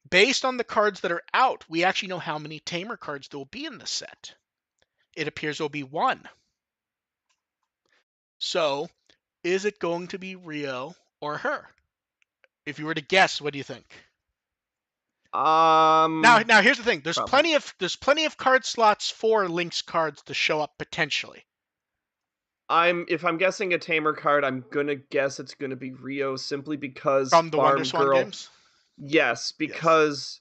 Based on the cards that are out, we actually know how many Tamer cards there will be in this set. It appears there will be 1. So, is it going to be Rio or her? If you were to guess, what do you think? Now here's the thing. There's plenty of card slots for Lynx cards to show up potentially. If I'm guessing a Tamer card, I'm gonna guess it's gonna be Rio simply because from the Wonder Swan games. Yes, because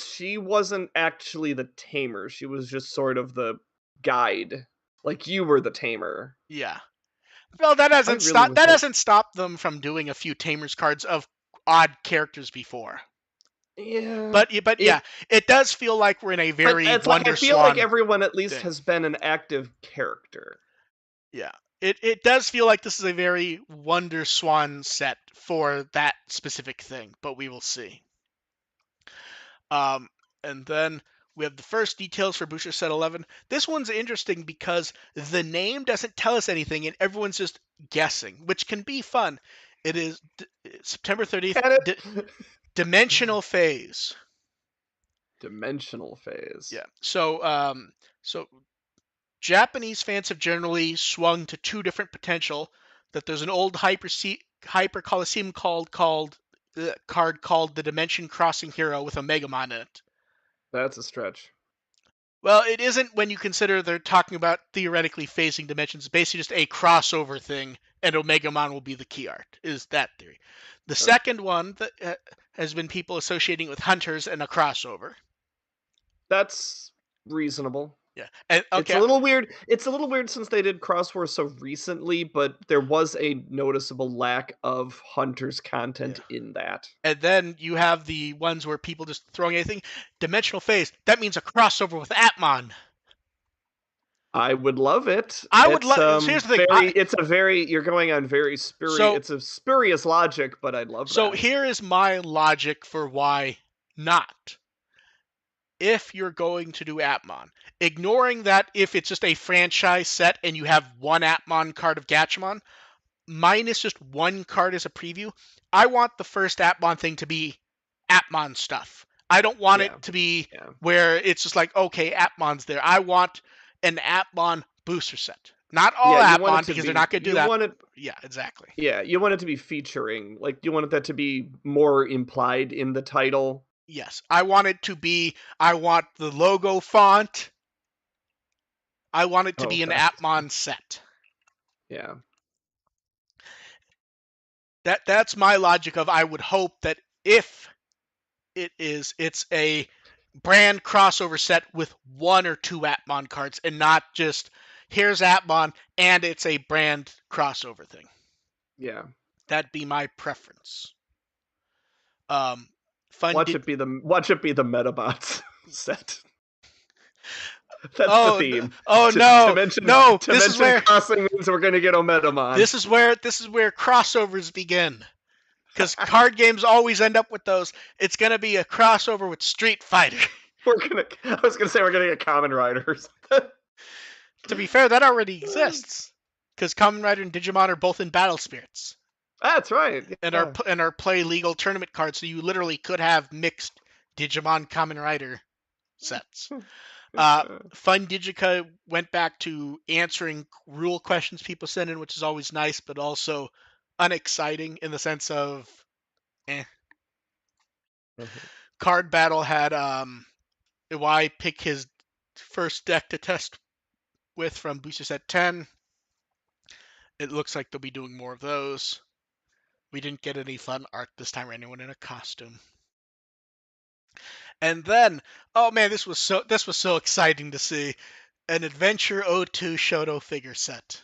she wasn't actually the Tamer. She was just sort of the guide. Like you were the Tamer. Yeah. Well, that hasn't stopped them from doing a few Tamers cards of odd characters before. Yeah. But yeah, it does feel like we're in a very Wonder Swan. I feel like everyone at least has been an active character. Yeah. It does feel like this is a very Wonder Swan set for that specific thing, but we will see. And then we have the first details for Booster Set 11. This one's interesting because the name doesn't tell us anything, and everyone's just guessing, which can be fun. It is September 30th, Dimensional Phase. Dimensional Phase. Yeah. So Japanese fans have generally swung to 2 different potential. That there's an old Hyper Coliseum card called the Dimension Crossing Hero with Omegamon in it. That's a stretch. Well, it isn't when you consider they're talking about theoretically phasing dimensions. It's basically just a crossover thing, and Omegamon will be the key art, is that theory. The second one that has been people associating with Hunters and a crossover. That's reasonable. Yeah. And, okay. It's a little weird. It's a little weird since they did Crossword so recently, but there was a noticeable lack of Hunters content in that. And then you have the ones where people just throwing anything. Dimensional Phase. That means a crossover with Atmon. I would love it. I would love. Here's the thing. You're going on very spurious. It's a spurious logic, but I'd love that. So here is my logic for why not. If you're going to do Atmon, ignoring that if it's just a franchise set and you have one Atmon card of Gatchmon, minus just one card as a preview, I want the first Atmon thing to be Atmon stuff. I don't want it to be where it's just like, okay, Atmon's there. I want an Atmon booster set. Not all Atmon, because they're not going to do that. Yeah, exactly. Yeah, you want it to be featuring. Like, you want that to be more implied in the title. Yes, I want it to be, I want the logo font. I want it to be an Atmon set. Yeah. That's my logic of, I would hope that if it's a brand crossover set with 1 or 2 Atmon cards, and not just, here's Atmon and it's a brand crossover thing. Yeah. That'd be my preference. Watch it be the Metabots set. That's the theme. This is where crossing means we're going to get Ometamon. This is where crossovers begin. Because card games always end up with those. It's going to be a crossover with Street Fighter. I was going to say we're going to get Kamen Riders. To be fair, that already exists. Because Kamen Rider and Digimon are both in Battle Spirits. That's right. Yeah. And are play legal tournament cards, so you literally could have mixed Digimon Kamen Rider sets. Fun Digica went back to answering rule questions people send in, which is always nice, but also unexciting in the sense of Card Battle had why pick his first deck to test with from booster set 10. It looks like they'll be doing more of those. We didn't get any fun art this time or anyone in a costume. And then, oh man, this was so exciting to see. An Adventure 02 Shoto figure set.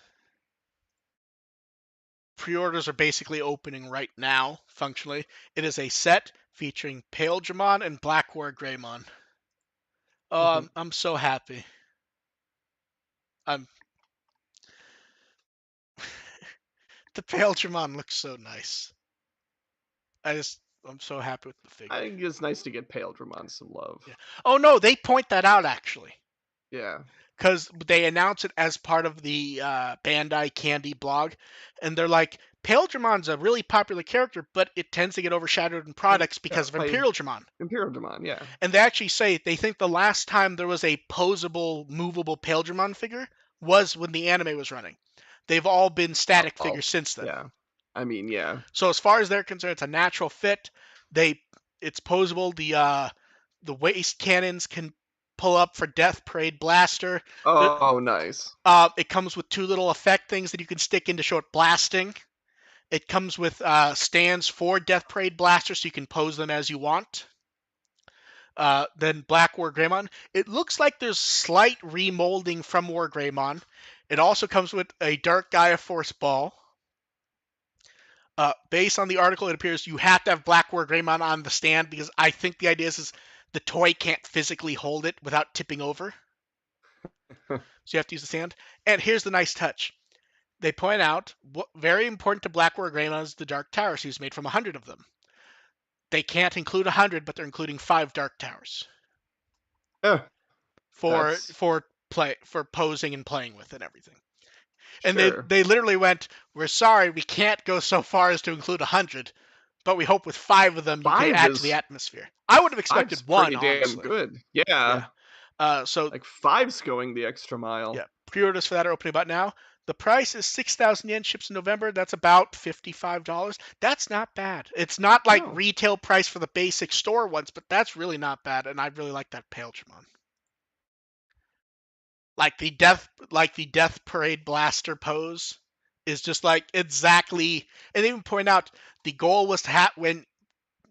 Pre-orders are basically opening right now, functionally. It is a set featuring Pale Dramon and Black War Greymon. Oh, I'm so happy. The Pale Dramon looks so nice. I'm so happy with the figure. I think it's nice to get Pale Dramon some love. Yeah. Oh no, they point that out actually. Yeah. Because they announce it as part of the Bandai Candy blog, and they're like, Pale Dramon's a really popular character, but it tends to get overshadowed in products because of Imperial Dramon. Imperial Dramon, yeah. And they actually say they think the last time there was a posable, movable Pale Dramon figure was when the anime was running. They've all been static figures since then. Yeah. I mean, yeah. So as far as they're concerned, it's a natural fit. It's posable. The waist cannons can pull up for Death Parade Blaster. Nice. It comes with 2 little effect things that you can stick in to show it blasting. It comes with stands for Death Parade Blaster, so you can pose them as you want. Then Black War Greymon. It looks like there's slight remolding from War Greymon. It also comes with a Dark Gaia Force Ball. Based on the article, it appears you have to have Black War Greymon on the stand, because I think the idea is the toy can't physically hold it without tipping over. So you have to use the stand. And here's the nice touch. They point out, very important to Black War Greymon is the Dark Towers. He's made from 100 of them. They can't include 100, but they're including 5 Dark Towers. For posing and playing with and everything. And they literally went, we're sorry, we can't go so far as to include 100, but we hope with 5 of them you can add to the atmosphere. I would have expected 1, pretty honestly. Damn good. Yeah. So like 5's going the extra mile. Yeah. Pre-orders for that are opening about now. The price is 6,000 yen, ships in November. That's about $55. That's not bad. It's not like retail price for the basic store ones, but that's really not bad, and I really like that Pale Dramon. Like the Death Parade Blaster pose is just like exactly, and they even point out the goal was to have when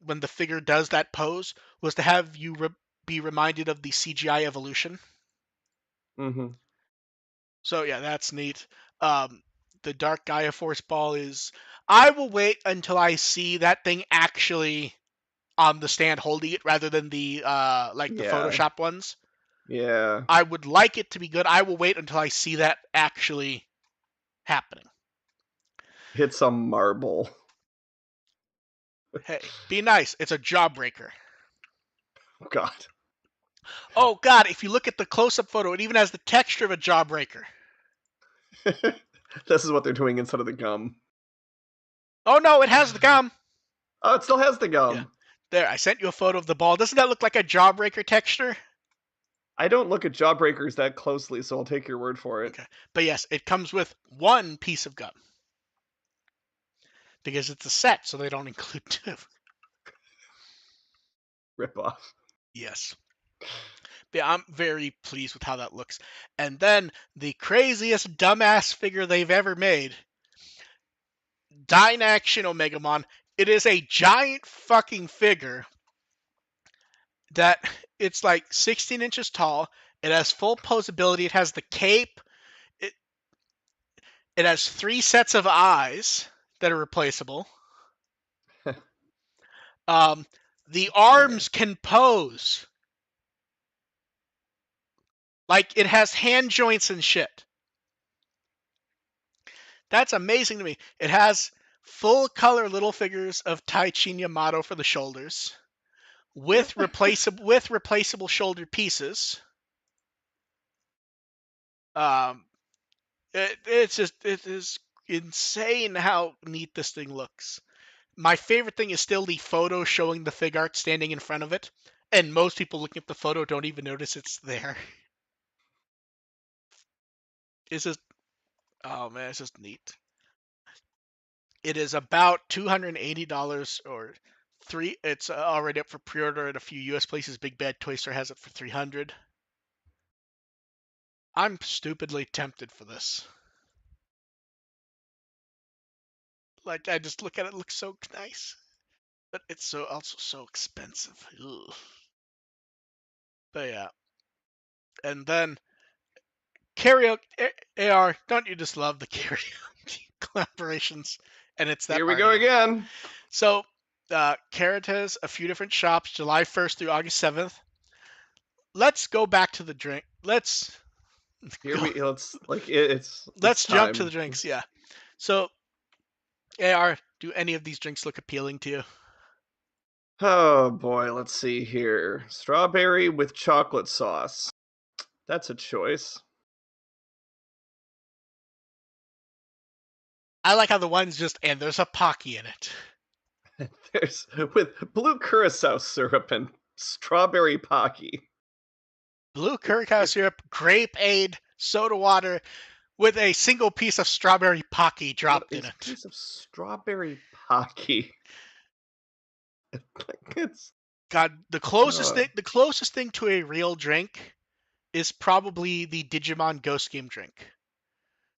the figure does that pose was to have you be reminded of the CGI evolution. So yeah, that's neat. The Dark Gaia Force Ball is. I will wait until I see that thing actually on the stand holding it, rather than the the Photoshop ones. Yeah. I would like it to be good. I will wait until I see that actually happening. Hit some marble. Hey, be nice. It's a jawbreaker. God. Oh, God. If you look at the close-up photo, it even has the texture of a jawbreaker. This is what they're doing instead of the gum. Oh, no. It has the gum. Oh, it still has the gum. Yeah. There. I sent you a photo of the ball. Doesn't that look like a jawbreaker texture? I don't look at Jawbreakers that closely, so I'll take your word for it. Okay. But yes, it comes with one piece of gum. Because it's a set, so they don't include two. Rip off. Yes. But I'm very pleased with how that looks. And then the craziest dumbass figure they've ever made. Dynaction Omegamon. It is a giant fucking figure that it's like 16 inches tall. It has full posability. It has the cape. It has 3 sets of eyes that are replaceable. The arms can pose. Like, it has hand joints and shit. That's amazing to me. It has full color little figures of Taichin Yamato for the shoulders, with replaceable shoulder pieces. It is insane how neat this thing looks. My favorite thing is still the photo showing the fig art standing in front of it, and most people looking at the photo don't even notice it's there. It's just, oh man, it's just neat. It is about $280 or three. It's already up for pre-order at a few U.S. places. Big Bad Toy Store has it for $300. I'm stupidly tempted for this. Like, I just look at it, it looks so nice, but it's also so expensive. Ugh. But yeah, and then karaoke AR. Don't you just love the karaoke collaborations? And it's that. Here we go again. So, Carrot has a few different shops, July 1st through August 7th. Let's go back to the drink. Let's jump to the drinks. Yeah. So, AR, do any of these drinks look appealing to you? Oh boy, let's see here. Strawberry with chocolate sauce. That's a choice. I like how the one's just, and there's a Pocky in it. There's with blue curacao syrup and strawberry Pocky. Blue curacao syrup, grapeade, soda water, with a single piece of strawberry Pocky dropped in it. A piece of strawberry Pocky. It's God, the closest thing to a real drink is probably the Digimon Ghost Game drink.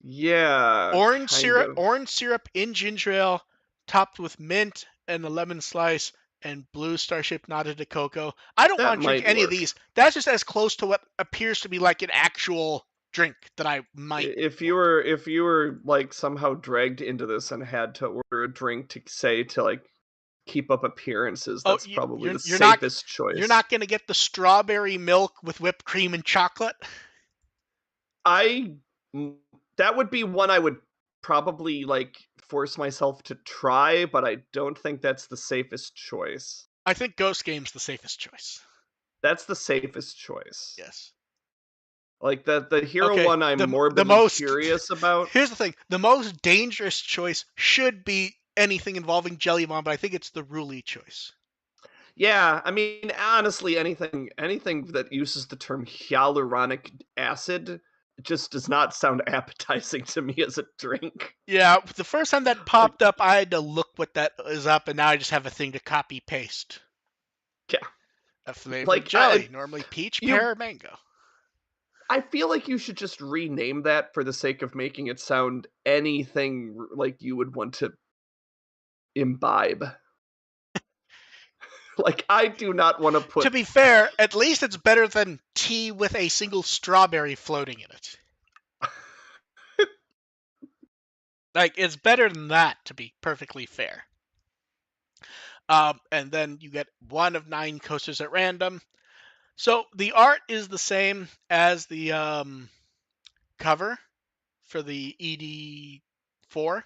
Yeah. Orange syrup in ginger ale, topped with mint and a lemon slice and blue Starship Nada de Cocoa. I don't want to drink any of these. That's just as close to what appears to be like an actual drink that I might. If you were like somehow dragged into this and had to order a drink to like keep up appearances, that's probably the safest choice. You're not going to get the strawberry milk with whipped cream and chocolate? That would be one I would probably like force myself to try, but I don't think that's the safest choice. I think Ghost Game's the safest choice. That's the safest choice. Yes. Like the hero one I'm morbidly curious about. Here's the thing. The most dangerous choice should be anything involving Jellymon, but I think it's the Ruli choice. Yeah, I mean, honestly, anything that uses the term hyaluronic acid just does not sound appetizing to me as a drink. Yeah, the first time that popped up, I had to look what that is up, and now I just have a thing to copy paste. Yeah. A flavored jelly, normally peach, pear, mango. I feel like you should just rename that for the sake of making it sound anything like you would want to imbibe. Like, I do not want to put... To be fair, at least it's better than tea with a single strawberry floating in it. Like, it's better than that, to be perfectly fair. And then you get 1 of 9 coasters at random. So the art is the same as the cover for the ED4.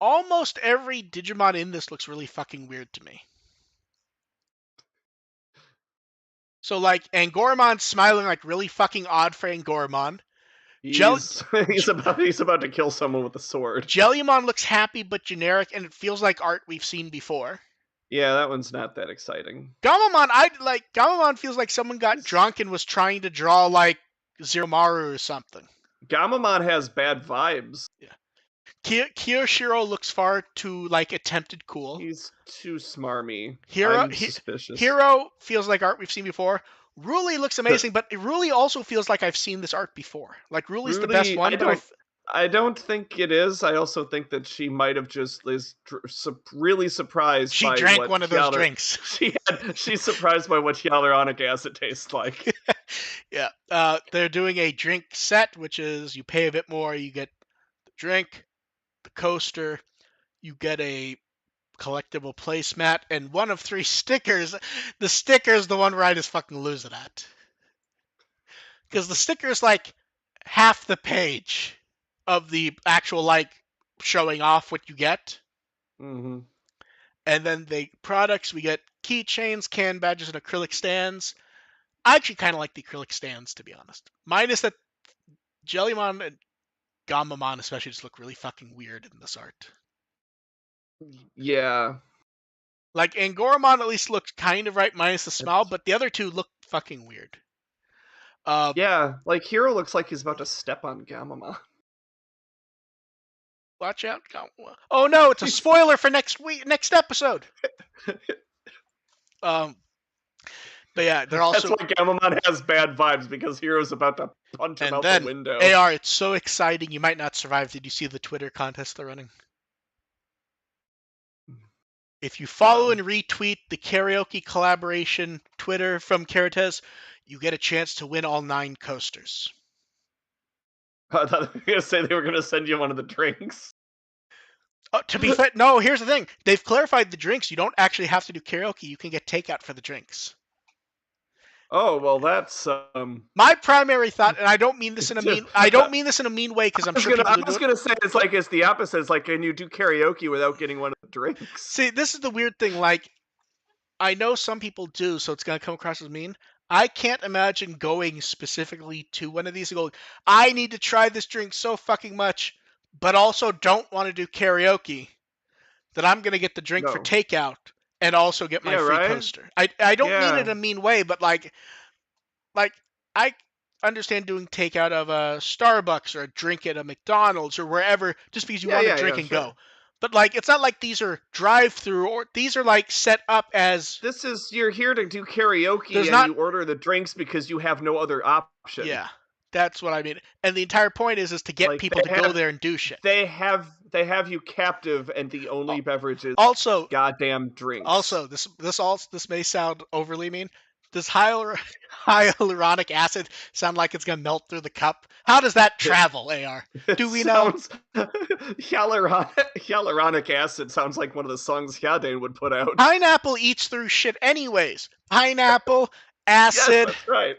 Almost every Digimon in this looks really fucking weird to me. So, like, Angoramon's smiling like really fucking odd for Angoramon. He's about to kill someone with a sword. Jellymon looks happy but generic, and it feels like art we've seen before. Yeah, that one's not that exciting. Gamamon feels like someone got drunk and was trying to draw like Zeromaru or something. Gamamon has bad vibes. Yeah. Kiyoshiro looks far too like attempted cool. He's too smarmy. I'm suspicious. Hiro feels like art we've seen before. Ruli looks amazing, but Ruli also feels like I've seen this art before. Like Ruli's the best one, I don't think it is. I also think that she might have just really surprised by what she drank one of those drinks. She's surprised by what hyaluronic acid tastes like. Yeah. They're doing a drink set, which is you pay a bit more, you get the drink, the coaster, you get a collectible placemat, and one of 3 stickers. The sticker's the one where I just fucking lose it at. Because the sticker's like half the page of the actual like showing off what you get. Mm-hmm. And then the products, we get keychains, can badges, and acrylic stands. I actually kind of like the acrylic stands, to be honest. Minus that Jellymon and Gamamon especially just look really fucking weird in this art. Yeah. Like, Angoramon at least looks kind of right, minus the smile, but the other two look fucking weird. Yeah, like Hiro looks like he's about to step on Gamamon. Watch out. Oh no, it's a spoiler for next episode. But yeah, they're also... That's why Gamamon has bad vibes, because Hiro's about to punch him out the window. AR, it's so exciting, you might not survive. Did you see the Twitter contest they're running? If you follow and retweet the karaoke collaboration Twitter from Karates, you get a chance to win all 9 coasters. I thought they were going to say they were going to send you one of the drinks. To be fair, no, here's the thing. They've clarified the drinks. You don't actually have to do karaoke. You can get takeout for the drinks. Oh, well, that's my primary thought, and I don't mean this in a mean way, because I'm sure people I was going to say it's the opposite. It's like, can you do karaoke without getting one of the drinks? See, this is the weird thing. Like, I know some people do, so it's going to come across as mean. I can't imagine going specifically to one of these and going, I need to try this drink so fucking much, but also don't want to do karaoke, that I'm going to get the drink for takeout and also get my free coaster. I don't mean it in a mean way, but like I understand doing takeout of a Starbucks or a drink at a McDonald's or wherever just because you want to drink and go. But like, it's not like these are drive-through, or these are like set up as... You're here to do karaoke you order the drinks because you have no other option. Yeah, that's what I mean. And the entire point is to get people to go there and do shit. They have you captive, and the only beverage is goddamn drinks. Also, this may sound overly mean. Does hyaluronic acid sound like it's going to melt through the cup? How does that travel, AR? Do we know? Hyaluronic acid sounds like one of the songs Hyadane would put out. Pineapple eats through shit anyways. Pineapple, acid. Yes, that's right.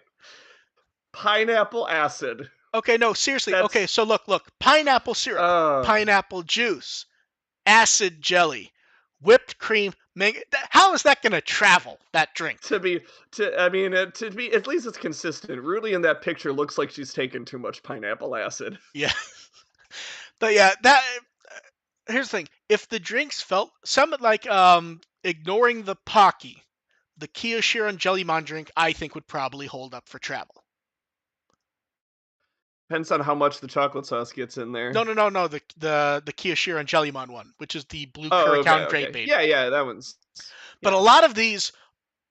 Pineapple acid. Okay, no, seriously. Okay, so look. Pineapple syrup, pineapple juice, acid jelly, whipped cream. How is that going to travel, that drink? To be at least it's consistent. Rudy in that picture looks like she's taken too much pineapple acid. Yeah. But yeah, here's the thing. If the drinks felt something like ignoring the Pocky, the Kiyoshiro and Jellymon drink, I think would probably hold up for travel. Depends on how much the chocolate sauce gets in there. No. The Kiyoshiro and Jellymon one, which is the blue curacao grape bait. Yeah, that one's... But a lot of these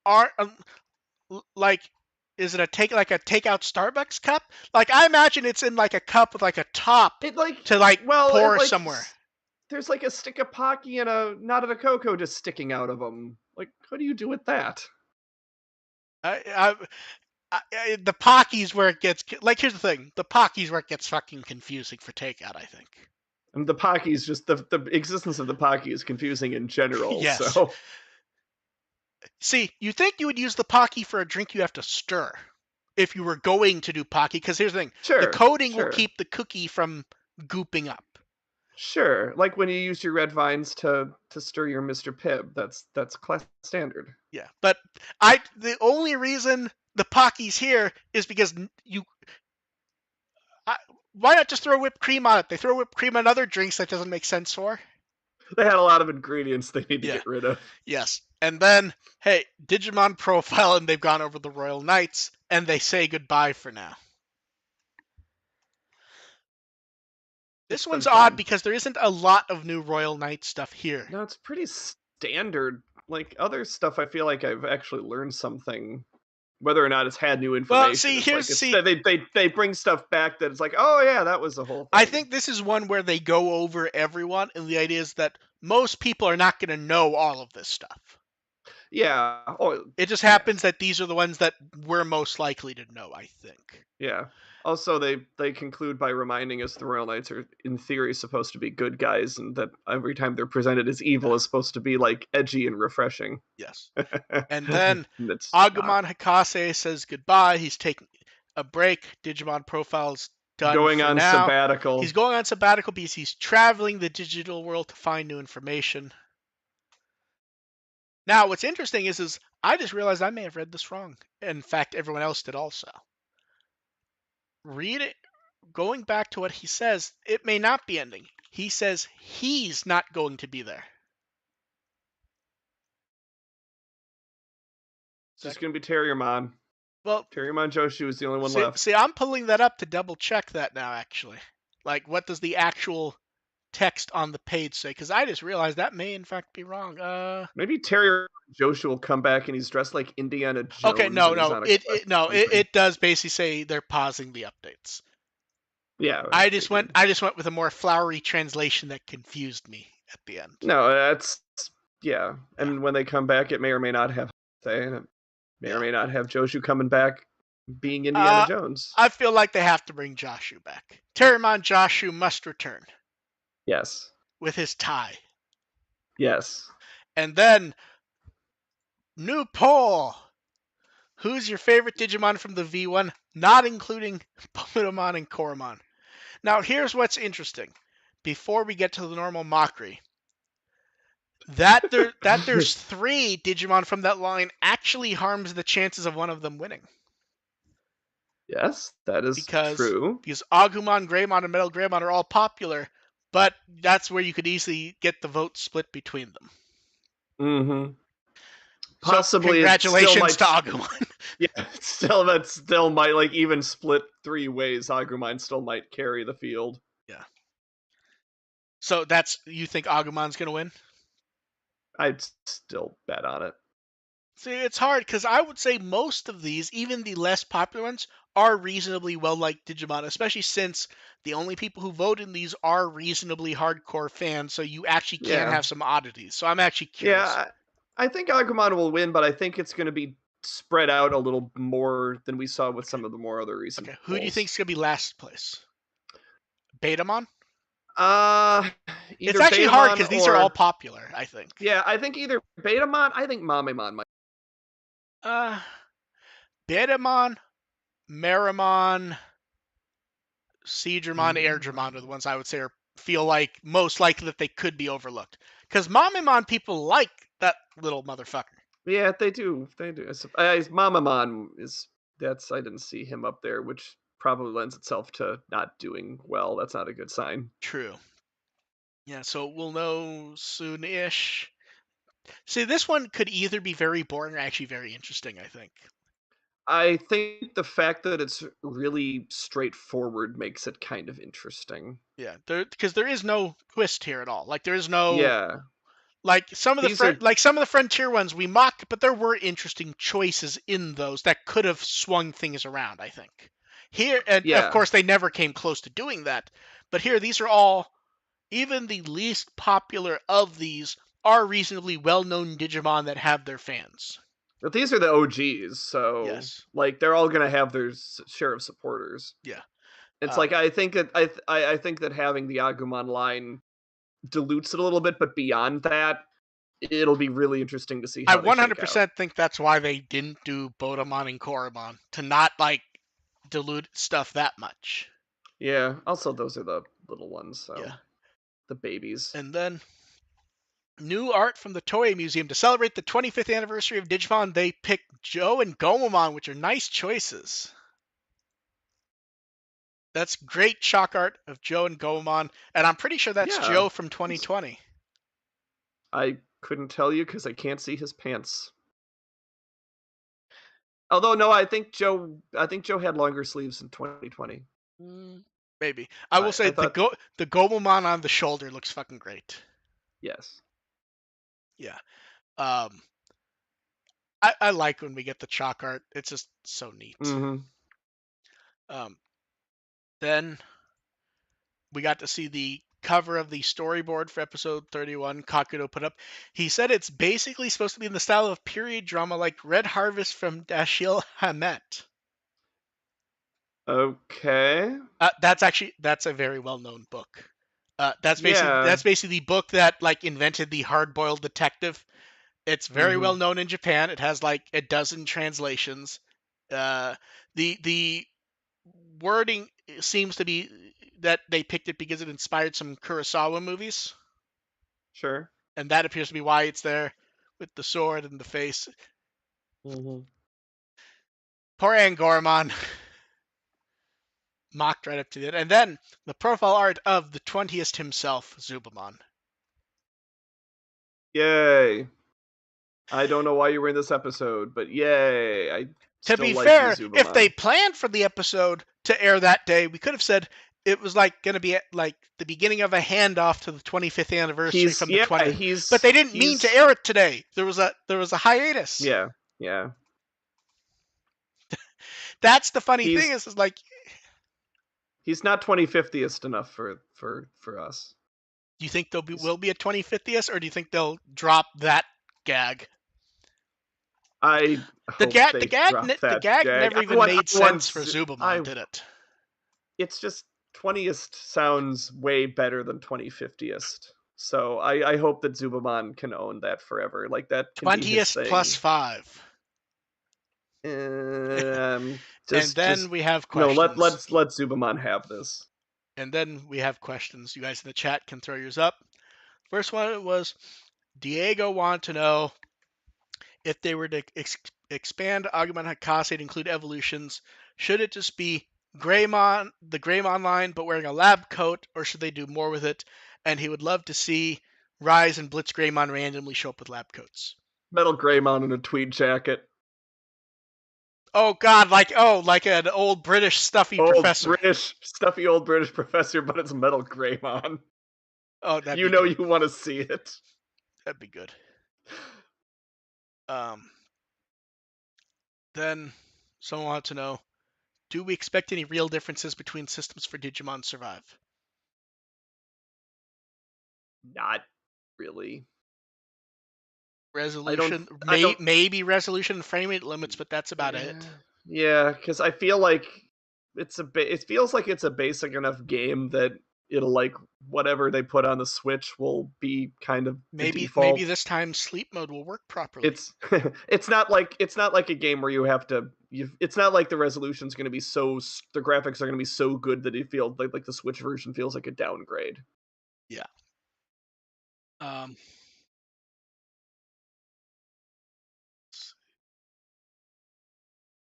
are like, is it a takeout Starbucks cup? Like, I imagine it's in like a cup with like a top pour somewhere. There's like a stick of Pocky and a knot of a cocoa just sticking out of them. Like, what do you do with that? The Pocky's where it gets... Like, here's the thing. The Pocky's where it gets fucking confusing for takeout, I think. And the Pocky's just... The existence of the Pocky is confusing in general, yes. So... See, you think you would use the Pocky for a drink you have to stir if you were going to do Pocky, because here's the thing. The coating will keep the cookie from gooping up. Sure. Like when you use your red vines to stir your Mr. Pibb. That's class standard. Yeah, but the only reason the Pocky's here is because why not just throw whipped cream on it? They throw whipped cream on other drinks that doesn't make sense for. They had a lot of ingredients they need to get rid of. Yes. And then, hey, Digimon profile, and they've gone over the Royal Knights, and they say goodbye for now. This one's odd because there isn't a lot of new Royal Knight stuff here. No, it's pretty standard. Like, other stuff, I feel like I've actually learned something. Whether or not it's had new information. Well, see, they bring stuff back that it's like, oh yeah, that was the whole thing. I think this is one where they go over everyone, and the idea is that most people are not going to know all of this stuff. Yeah. It just happens that these are the ones that we're most likely to know, I think. Yeah. Also, they conclude by reminding us the Royal Knights are, in theory, supposed to be good guys, and that every time they're presented as evil is supposed to be, like, edgy and refreshing. Yes. And then Agumon Hikase says goodbye. He's taking a break. Digimon profile's done going on now. sabbatical. He's going on sabbatical because he's traveling the digital world to find new information. Now, what's interesting is I just realized I may have read this wrong. In fact, everyone else did also. Read it. Going back to what he says, it may not be ending. He says he's not going to be there. It's just going to be Terriermon. Well, Terriermon Joshu is the only one left. See, I'm pulling that up to double check that now, actually. Like, what does the actual text on the page say? Because I just realized that may, in fact, be wrong. Maybe Terriermon Joshu will come back and he's dressed like Indiana Jones. Okay, no. It does basically say they're pausing the updates. Yeah. I just went with a more flowery translation that confused me at the end. No, that's yeah. And when they come back, it may or may not have and it may or may not have Joshu coming back being Indiana Jones. I feel like they have to bring Joshu back. Terriermon Joshu must return. Yes. With his tie. Yes. And then new poll. Who's your favorite Digimon from the V1, not including Potamon and Koromon? Now, here's what's interesting. Before we get to the normal mockery, that there's 3 Digimon from that line actually harms the chances of one of them winning. Yes, that is true. Because Agumon, Greymon, and Metal Greymon are all popular, but that's where you could easily get the vote split between them. Mm-hmm. Possibly. So congratulations to Agumon. Yeah, that still might, like, even split 3 ways. Agumon still might carry the field. Yeah. So you think Agumon's gonna win? I'd still bet on it. See, it's hard because I would say most of these, even the less popular ones, are reasonably well-liked Digimon, especially since the only people who vote in these are reasonably hardcore fans, so you actually can have some oddities. So I'm actually curious. Yeah, I think Agumon will win, but I think it's going to be spread out a little more than we saw with some of the more other recent polls. Who do you think is going to be last place? Betamon? It's actually hard because these are all popular, I think. Yeah, I think either Betamon, I think Mamemon might. Betamon, Meramon, Seedramon, Airdramon are the ones I would say feel like most likely that they could be overlooked. Because Mamemon people like that little motherfucker. Yeah, they do. Mamemon I didn't see him up there, which probably lends itself to not doing well. That's not a good sign. True. Yeah, so we'll know soon-ish. See, this one could either be very boring or actually very interesting, I think. I think the fact that it's really straightforward makes it kind of interesting. Yeah, because there is no twist here at all. Like, there is no... Yeah. Like, some of the Frontier ones we mocked, but there were interesting choices in those that could have swung things around, I think. Here, and of course, they never came close to doing that. But here, these are all... Even the least popular of these are reasonably well-known Digimon that have their fans. But these are the OGs, so like they're all gonna have their share of supporters. Yeah, it's like I think that having the Agumon line dilutes it a little bit, but beyond that, it'll be really interesting to see. How I 100% think that's why they didn't do Botamon and Koromon, to not like dilute stuff that much. Yeah. Also, those are the little ones, so the babies. And then new art from the Toei Museum to celebrate the 25th anniversary of Digimon. They picked Joe and Gomamon, which are nice choices. That's great shock art of Joe and Gomamon, and I'm pretty sure that's Joe from 2020. I Couldn't tell you because I can't see his pants. Although no, I think Joe had longer sleeves in 2020. Maybe. I will say I thought the Gomamon on the shoulder looks fucking great. yes. Yeah. I like when we get the chalk art. It's just so neat. Mm-hmm. Then we got to see the cover of the storyboard for episode 31 Kakudo put up. He said it's basically supposed to be in the style of period drama like Red Harvest from Dashiell Hammett. Okay. That's a very well-known book. That's basically the book that like invented the hard-boiled detective. It's very well known in Japan. It has like a dozen translations. The wording seems to be that they picked it because it inspired some Kurosawa movies. Sure. And that appears to be why it's there with the sword and the face. Mm-hmm. Poor Angormon. Mocked right up to it. And then the profile art of the 20th himself, Zubamon. Yay. I don't know why you were in this episode, but yay. I To still be like fair, you, Zubamon. if they planned for the episode to air that day, we could have said it was like going to be like the beginning of a handoff to the 25th anniversary from the 20th. But they didn't mean to air it today. There was a hiatus. Yeah. That's the funny thing is like he's not 2050th enough for us. Do you think will be a 2050th, or do you think they'll drop that gag? The gag never even made sense for Zubamon, did it? It's just 20th sounds way better than 2050th. So I hope that Zubamon can own that forever. Like that 20th plus 5. And then we have questions. No, let Zubamon have this. And then we have questions. You guys in the chat can throw yours up. First one was Diego wanted to know if they were to expand Agumon Hakase to include evolutions, should it just be the Greymon line but wearing a lab coat, or should they do more with it? And he would love to see Rise and Blitz Greymon randomly show up with lab coats. Metal Greymon in a tweed jacket. Oh God, like an old British stuffy professor. Stuffy old British professor, but it's Metal Greymon. Oh, that'd you know good. You want to see it. That'd be good. Then someone wanted to know, do we expect any real differences between systems for Digimon Survive? Not really. Resolution, maybe resolution and frame rate limits, but that's about it. Yeah, because I feel like it feels like it's a basic enough game that it'll like whatever they put on the Switch will be kind of the default. Maybe this time sleep mode will work properly. It's not like a game where you have to. It's not like the resolution's going to be the graphics are going to be so good that it feels like the Switch version feels like a downgrade. Yeah.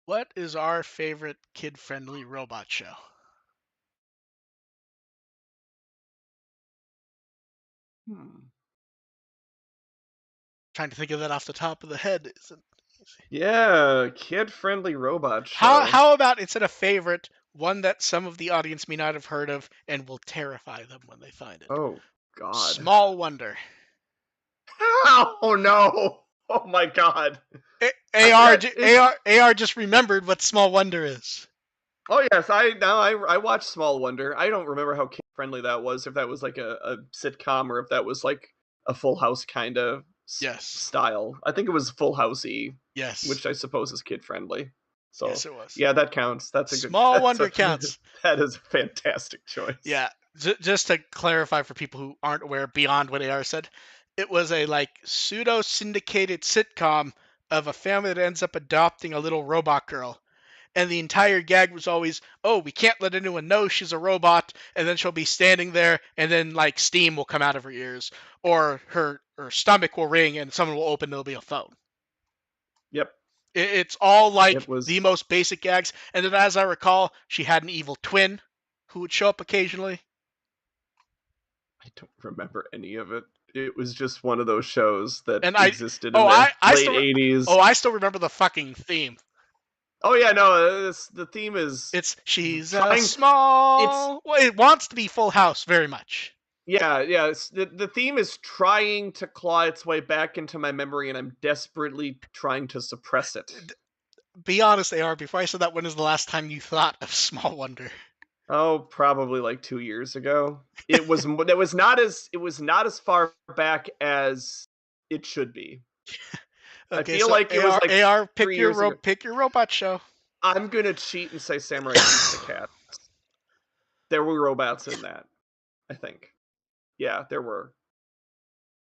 What is our favorite kid-friendly robot show? Trying to think of that off the top of the head. Yeah, kid-friendly robot show. How about instead of favorite, one that some of the audience may not have heard of and will terrify them when they find it? Oh God! Small Wonder. Oh no! Oh my God! AR just remembered what Small Wonder is. Oh yes, I watched Small Wonder. I don't remember how kid-friendly that was. If that was like a sitcom or if that was like a Full House kind of style. I think it was Full Housey. Yes. Which I suppose is kid-friendly. So yes, it was. Yeah, that counts. That's a good Small Wonder counts. That is a fantastic choice. Yeah. Just to clarify for people who aren't aware beyond what AR said, it was a like pseudo syndicated sitcom of a family that ends up adopting a little robot girl. And the entire gag was always, oh, we can't let anyone know she's a robot, and then she'll be standing there, and then like steam will come out of her ears, or her stomach will ring, and someone will open, and there'll be a phone. Yep. It's all like the most basic gags. And then, as I recall, she had an evil twin who would show up occasionally. I don't remember any of it. it was just one of those shows that And existed in the late 80s. I still remember the fucking theme. Oh yeah, no, the theme is she's trying, small. Well, it wants to be Full House very much. Yeah. The theme is trying to claw its way back into my memory, and I'm desperately trying to suppress it. Be honest, AR. Before I said that, when is the last time you thought of Small Wonder? Oh, probably like 2 years ago. It was not as far back as it should be. Okay, I feel so like it was like AR. 3 years ago. Pick your robot show. I'm gonna cheat and say Samurai Pizza Cat. There were robots in that, I think. Yeah, there were.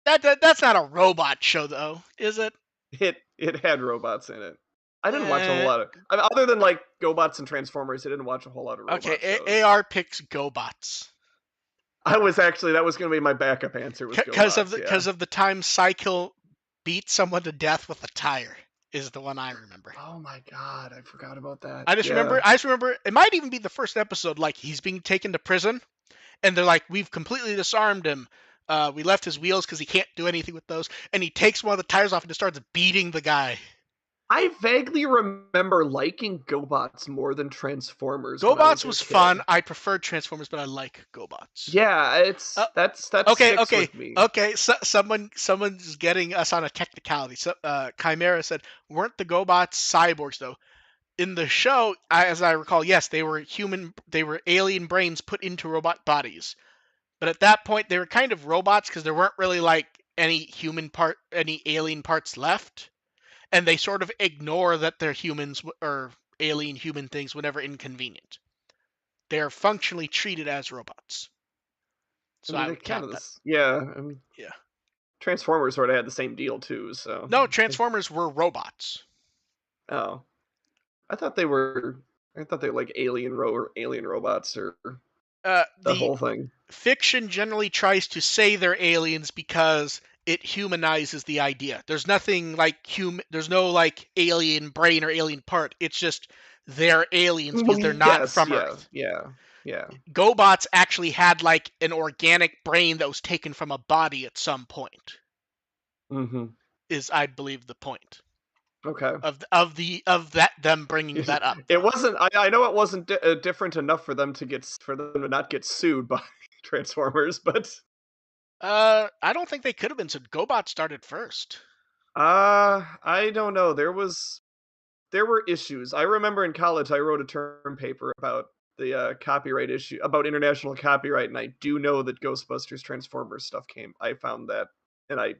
That's not a robot show, though, is it? It had robots in it. I didn't watch a whole lot of. I mean, other than like GoBots and Transformers, I didn't watch a whole lot of robot shows. Okay, AR picks GoBots. That was going to be my backup answer. Because of the time Cycle beat someone to death with a tire is the one I remember. Oh my god, I forgot about that. I just remember it might even be the first episode. Like he's being taken to prison, and they're like, "We've completely disarmed him. We left his wheels because he can't do anything with those." And he takes one of the tires off and just starts beating the guy. I vaguely remember liking GoBots more than Transformers. GoBots was fun. I preferred Transformers, but I like GoBots. Yeah, that's okay. With me. Okay, so someone's getting us on a technicality. So, Chimera said, "Weren't the GoBots cyborgs though?" In the show, as I recall, yes, they were alien brains put into robot bodies. But at that point, they were kind of robots because there weren't really like any alien parts left. And they sort of ignore that they're humans or alien human things whenever inconvenient. They are functionally treated as robots. So I would count that. Yeah. Yeah. Transformers sort of had the same deal too. So no, Transformers were robots. Oh, I thought they were like alien robots or the whole thing. Fiction generally tries to say they're aliens because it humanizes the idea. There's nothing like there's no like alien brain or alien part. It's just they're aliens because they're not from Earth. Yeah. GoBots actually had like an organic brain that was taken from a body at some point. Mm-hmm. Is I believe the point. Okay. Of them bringing that up. It wasn't. I know it wasn't different enough for them to not get sued by Transformers, but I don't think they could have been. So GoBot started first. I don't know. There were issues. I remember in college I wrote a term paper about the copyright issue, about international copyright, and I do know that Ghostbusters Transformers stuff came. I found that, and I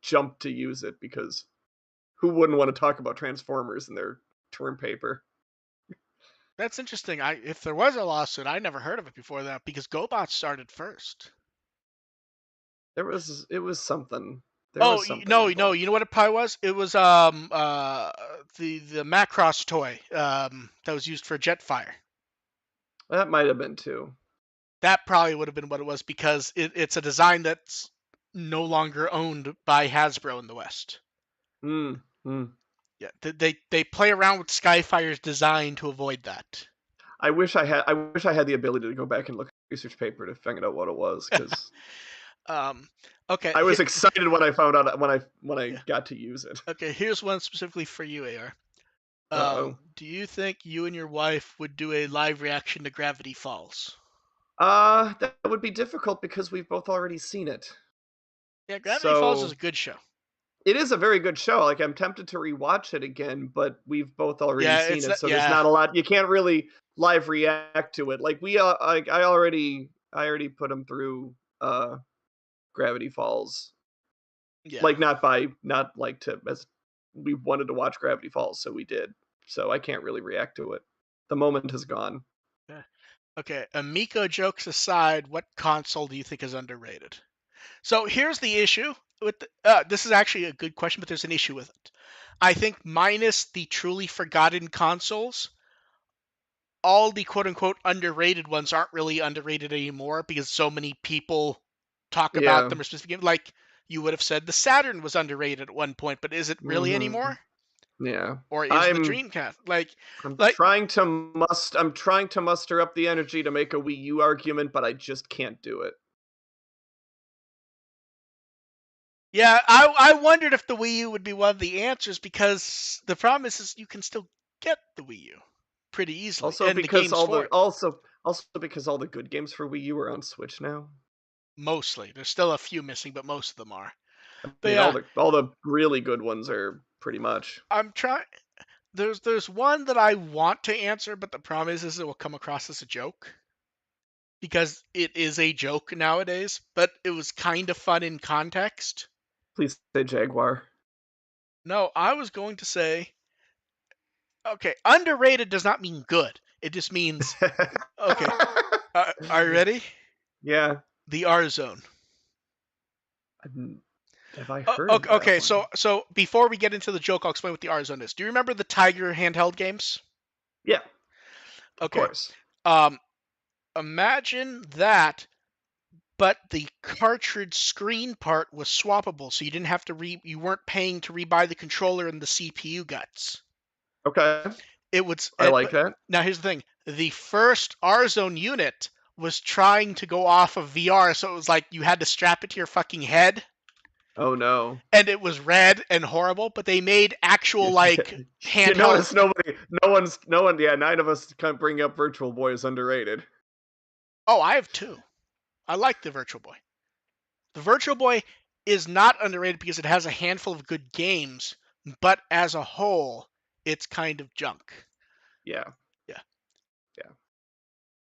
jumped to use it because who wouldn't want to talk about Transformers in their term paper? That's interesting. If there was a lawsuit, I never heard of it before that because GoBot started first. It was something. No, you know what it probably was? It was the Macross toy that was used for Jetfire. That might have been too. That probably would have been what it was because it's a design that's no longer owned by Hasbro in the West. Yeah, they play around with Skyfire's design to avoid that. I wish I had the ability to go back and look at the research paper to find out what it was because okay. I was excited when I found out when I got to use it. Okay, here's one specifically for you, AR. Do you think you and your wife would do a live reaction to Gravity Falls? That would be difficult because we've both already seen it. Yeah, Gravity Falls is a good show. It is a very good show. Like I'm tempted to rewatch it again, but we've both already seen it, so there's not a lot. You can't really live react to it. Like I already put him through Gravity Falls. Yeah. Like as we wanted to watch Gravity Falls, so we did. So I can't really react to it. The moment has gone. Yeah. Okay, Amico jokes aside, what console do you think is underrated? So here's the issue with this is actually a good question, but there's an issue with it. I think minus the truly forgotten consoles, all the quote-unquote underrated ones aren't really underrated anymore because so many people talk about them or specific. Like you would have said the Saturn was underrated at one point, but is it really anymore? Yeah. Or is the Dreamcast I'm trying to muster up the energy to make a Wii U argument, but I just can't do it. Yeah, I wondered if the Wii U would be one of the answers, because the problem is you can still get the Wii U pretty easily, Also and the because games all for the it. also also because all the good games for Wii U are on Switch now. Mostly. There's still a few missing, but most of them are. I But mean, yeah, all the really good ones are pretty much. I'm trying. There's one that I want to answer, but the problem is it will come across as a joke, because it is a joke nowadays. But it was kind of fun in context. Please say Jaguar. No, I was going to say, okay, underrated does not mean good. It just means, okay. Are you ready? Yeah. The R Zone. Have I heard of that Okay. one? So before we get into the joke, I'll explain what the R Zone is. Do you remember the Tiger handheld games? Yeah, of Okay. course. Um, Imagine that, but the cartridge screen part was swappable, so you didn't have to you weren't paying to rebuy the controller and the CPU guts. Okay. It was I like but that. now here's the thing: the first R Zone unit was trying to go off of VR, so it was like you had to strap it to your fucking head, Oh no. and it was red and horrible. But they made actual like You handheld. notice no one, yeah, nine of us can't bring up Virtual Boy as underrated. Oh, I have two. I like the Virtual Boy. The Virtual Boy is not underrated because it has a handful of good games, but as a whole, it's kind of junk. Yeah. Yeah. Yeah.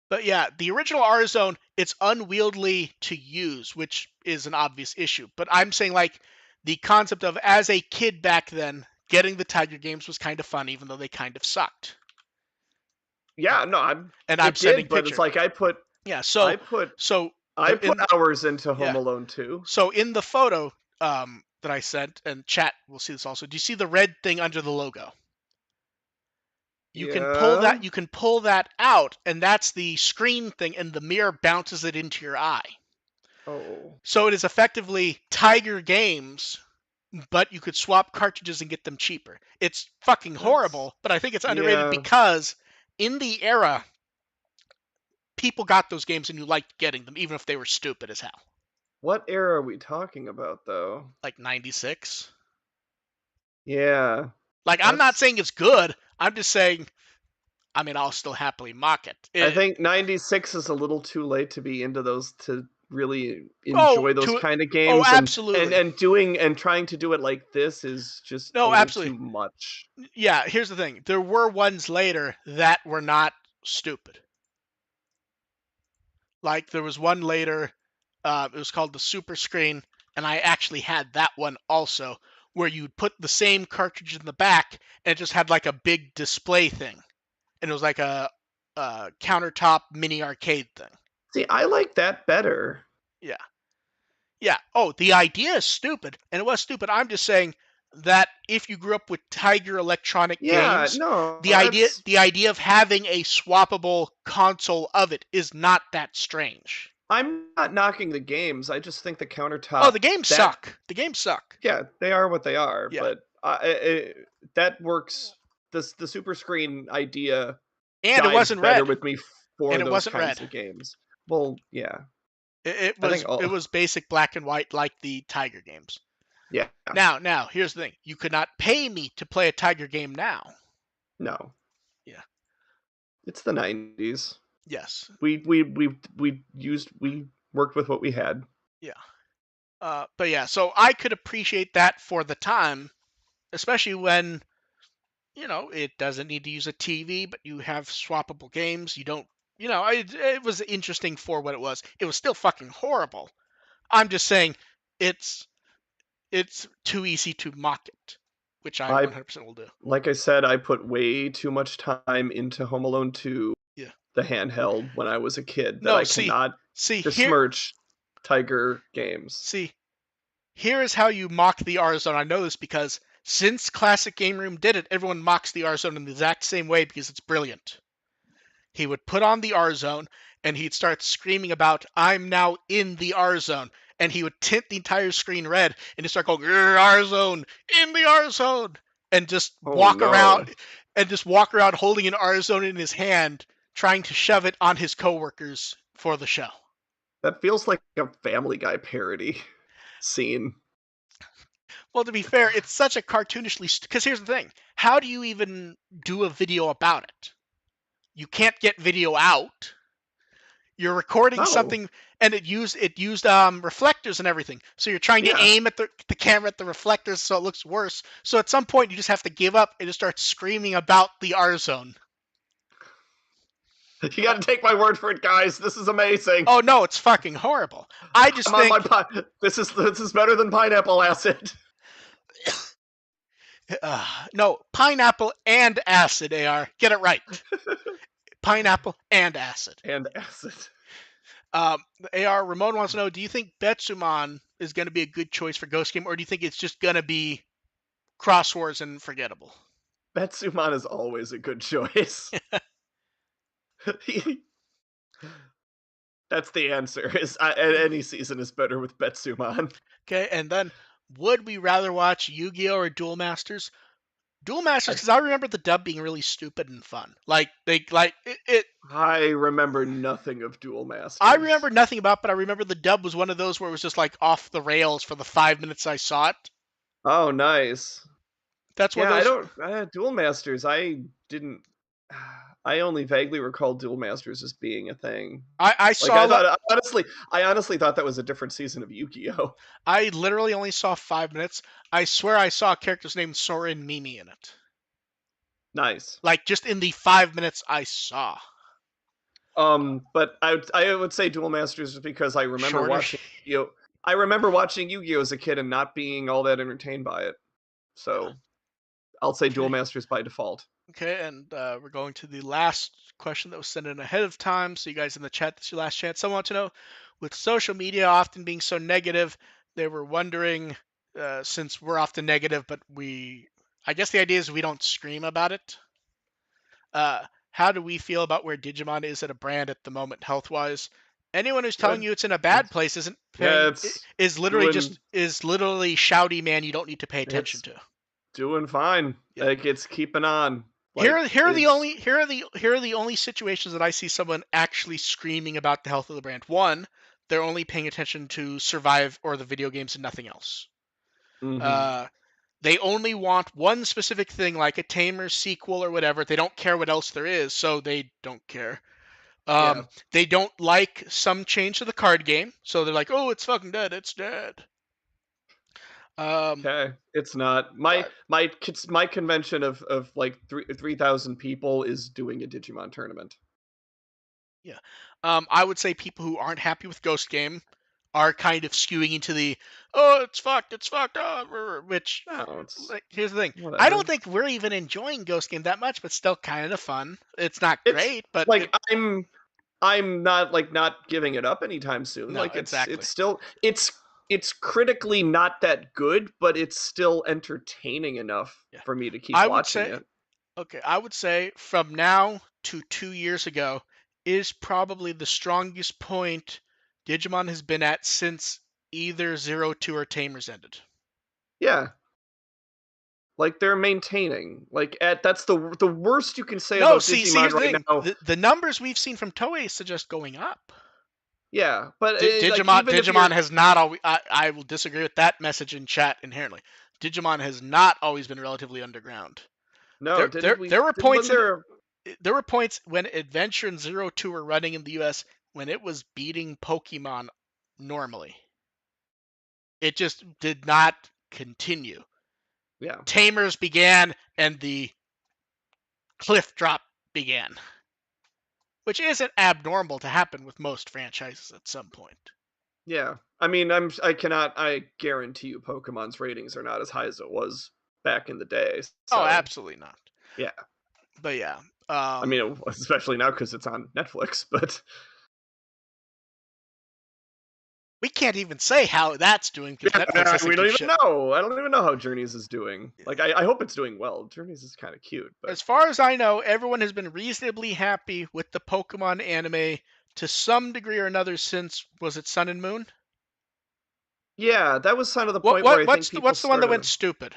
But yeah, the original R Zone, it's unwieldy to use, which is an obvious issue. But I'm saying, like, the concept of, as a kid back then, getting the Tiger games was kind of fun, even though they kind of sucked. Yeah, no, And I'm it sending did, but it's pictures. like Yeah. I So put so I put in hours into Home yeah. Alone 2. So in the photo that I sent, and chat will see this also. Do you see the red thing under the logo? You can pull Yeah. that out, and that's the screen thing, and the mirror bounces it into your eye. Oh. So it is effectively Tiger Games, but you could swap cartridges and get them cheaper. It's fucking That's horrible, but I think it's underrated yeah. because in the era, people got those games and you liked getting them, even if they were stupid as hell. What era are we talking about though? Like 96. Yeah. Like, I'm not That's saying it's good. I'm just saying, I mean, I'll still happily mock I it. think 96 is a little too late to be into those, to really Oh, enjoy those kind of oh, games, absolutely. and trying to do it like this is just a No, little too absolutely. much. Yeah, here's the thing. There were ones later that were not stupid. Like, there was one later, it was called the Super Screen, and I actually had that one also, where you'd put the same cartridge in the back, and it just had like a big display thing. And it was like a countertop mini arcade thing. See, I like that better. Yeah. Yeah. Oh, the idea is stupid, and it was stupid. I'm just saying that if you grew up with Tiger Electronic Yeah, Games, no, the idea of having a swappable console of it is not that strange. I'm not knocking the games. I just think the Oh, countertop the games that suck. The games suck. yeah, they are what they are, Yeah. but that works. The super screen idea And it jives wasn't better red. with me And for it those wasn't kinds red. of games. Well, yeah, It I think was it was basic black and white like the Tiger games. yeah, Now, here's the thing. You could not pay me to play a Tiger game now. no, Yeah. it's the 90s. Yes. We worked with what we had. Yeah. But yeah, so I could appreciate that for the time, especially when, it doesn't need to use a TV, but you have swappable games. You don't, it was interesting for what it was. It was still fucking horrible. I'm just saying it's it's too easy to mock it, which I I 100% will do. Like I said, I put way too much time into Home Alone 2, Yeah. the handheld, when I was a kid, that No, I cannot see besmirch Tiger games. here is how you mock the R Zone. I know this because since Classic Game Room did it, everyone mocks the R Zone in the exact same way because it's brilliant. He would put on the R Zone and he'd start screaming about, "I'm now in the R Zone." And he would tint the entire screen red and just start going, "R Zone, in the R Zone," and just Oh no. walk around holding an R Zone in his hand, trying to shove it on his coworkers for the show. That feels like a Family Guy parody scene. Well, to be fair, it's such a cartoonishly... Because here's the thing. How do you even do a video about it? You can't get video out. You're recording No. something, and it used reflectors and everything. So you're trying to aim at the camera at the reflectors so it looks worse. So at some point, you just have to give up and just start screaming about the R zone. You got to take my word for it, guys. This is amazing. Oh no, it's fucking horrible. I just think this is better than pineapple acid. No, pineapple and acid. AR, get it right. Pineapple and acid. And acid. AR, Ramon wants to know: do you think Betsumon is going to be a good choice for Ghost Game, or do you think it's just going to be Cross Wars and forgettable? Betsumon is always a good choice. That's the answer. Any season is better with Betsumon. Okay, and then would we rather watch Yu-Gi-Oh or Duel Masters? Duel Masters, because I remember the dub being really stupid and fun. I remember nothing of Duel Masters. I remember nothing about it, but I remember the dub was one of those where it was just like off the rails for the 5 minutes I saw it. Oh, nice. That's one of those. Duel Masters, I only vaguely recall Duel Masters as being a thing. I honestly thought that was a different season of Yu-Gi-Oh! I literally only saw 5 minutes. I swear I saw characters named Sora and Mimi in it. Nice. Like, just in the 5 minutes I saw. But I would say Duel Masters just because I remember watching Yu-Gi-Oh! I remember watching Yu-Gi-Oh! As a kid and not being all that entertained by it. So, I'll say Duel Masters by default. Okay, and we're going to the last question that was sent in ahead of time. So you guys in the chat, this is your last chance. Someone wants to know, with social media often being so negative, they were wondering, since we're often negative, but I guess the idea is we don't scream about it. How do we feel about where Digimon is at a brand at the moment, health-wise? Anyone who's telling you it's in a bad place is literally shouty man you don't need to pay attention to. Doing fine. Yeah. Like, it's keeping on. Like, here are the only situations that I see someone actually screaming about the health of the brand. One, they're only paying attention to Survive or the video games and nothing else. Mm-hmm. They only want one specific thing, like a Tamer sequel or whatever. They don't care what else there is, so they don't care. They don't like some change to the card game, so they're like, "Oh, it's fucking dead. It's dead." Okay, it's not my convention of like 3,000 people is doing a Digimon tournament. Yeah, I would say people who aren't happy with Ghost Game are kind of skewing into the it's fucked, which here's the thing. Whatever. I don't think we're even enjoying Ghost Game that much, but still kind of fun. It's not great, but like I'm not giving it up anytime soon. No, like exactly. It's still it's critically not that good, but it's still entertaining enough for me to keep watching it. Okay, I would say from now to 2 years ago is probably the strongest point Digimon has been at since either 02 or Tamers ended. Yeah. Like, they're maintaining. Like, that's the worst you can say about Digimon right now. The numbers we've seen from Toei suggest going up. Yeah, but Digimon has not always. I will disagree with that message in chat inherently. Digimon has not always been relatively underground. No, there were points. There were points when Adventure and 02 were running in the U.S. when it was beating Pokemon normally. It just did not continue. Yeah. Tamers began and the cliff drop began, which isn't abnormal to happen with most franchises at some point. Yeah, I mean, I guarantee you Pokemon's ratings are not as high as it was back in the day. So. Oh, absolutely not. Yeah. But yeah. I mean, especially now because it's on Netflix, but... We can't even say how that's doing. We don't even know. I don't even know how Journeys is doing. Like, I hope it's doing well. Journeys is kind of cute. But... As far as I know, everyone has been reasonably happy with the Pokemon anime to some degree or another since, was it Sun and Moon? Yeah, that was kind of the point where I think what's the one that went stupid?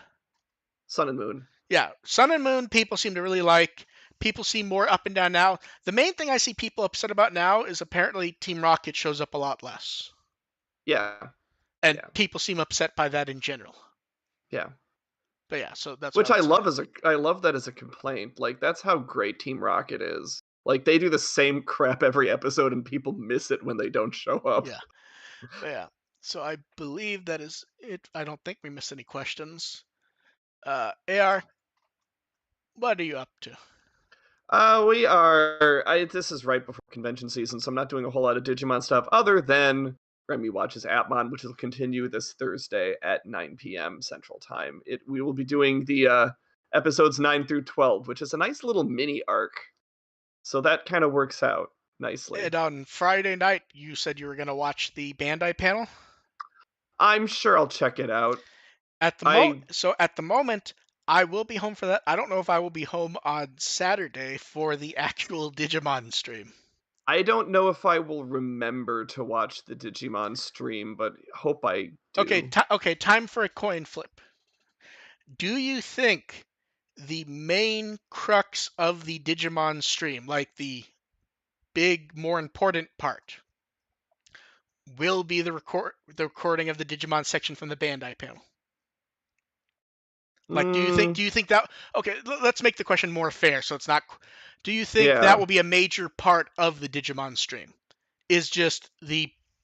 Sun and Moon. Yeah, Sun and Moon people seem to really like. People seem more up and down now. The main thing I see people upset about now is apparently Team Rocket shows up a lot less. Yeah. And people seem upset by that in general. Yeah. But yeah, so that's Which what I I would love say. I love that as a complaint. Like, that's how great Team Rocket is. Like, they do the same crap every episode and people miss it when they don't show up. Yeah. But yeah. So I believe that is it. I don't think we missed any questions. AR, what are you up to? We are. This is right before convention season, so I'm not doing a whole lot of Digimon stuff other than Remy watches Atmon, which will continue this Thursday at 9 p.m. Central Time. We will be doing the episodes 9 through 12, which is a nice little mini arc. So that kind of works out nicely. And on Friday night, you said you were going to watch the Bandai panel. I'm sure I'll check it out. At the moment, I will be home for that. I don't know if I will be home on Saturday for the actual Digimon stream. I don't know if I will remember to watch the Digimon stream, but hope I do. Okay, time for a coin flip. Do you think the main crux of the Digimon stream, like the big, more important part, will be the recording of the Digimon section from the Bandai panel? Like, do you think that? Okay, let's make the question more fair, so it's not. Do you think that will be a major part of the Digimon stream? Is just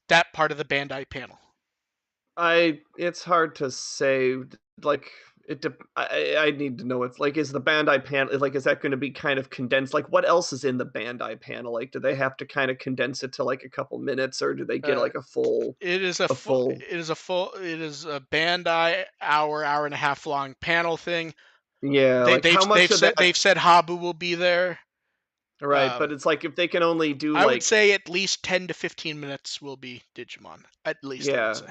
that part of the Bandai panel? It's hard to say. Like, I need to know. It's like, is the Bandai panel, like, is that going to be kind of condensed? Like, what else is in the Bandai panel? Like, do they have to kind of condense it to like a couple minutes, or do they get like a full? It is a Bandai hour and a half long panel thing. Yeah, They've said Habu will be there. Right, but it's like if they can only do I would say at least 10 to 15 minutes will be Digimon. At least I would say.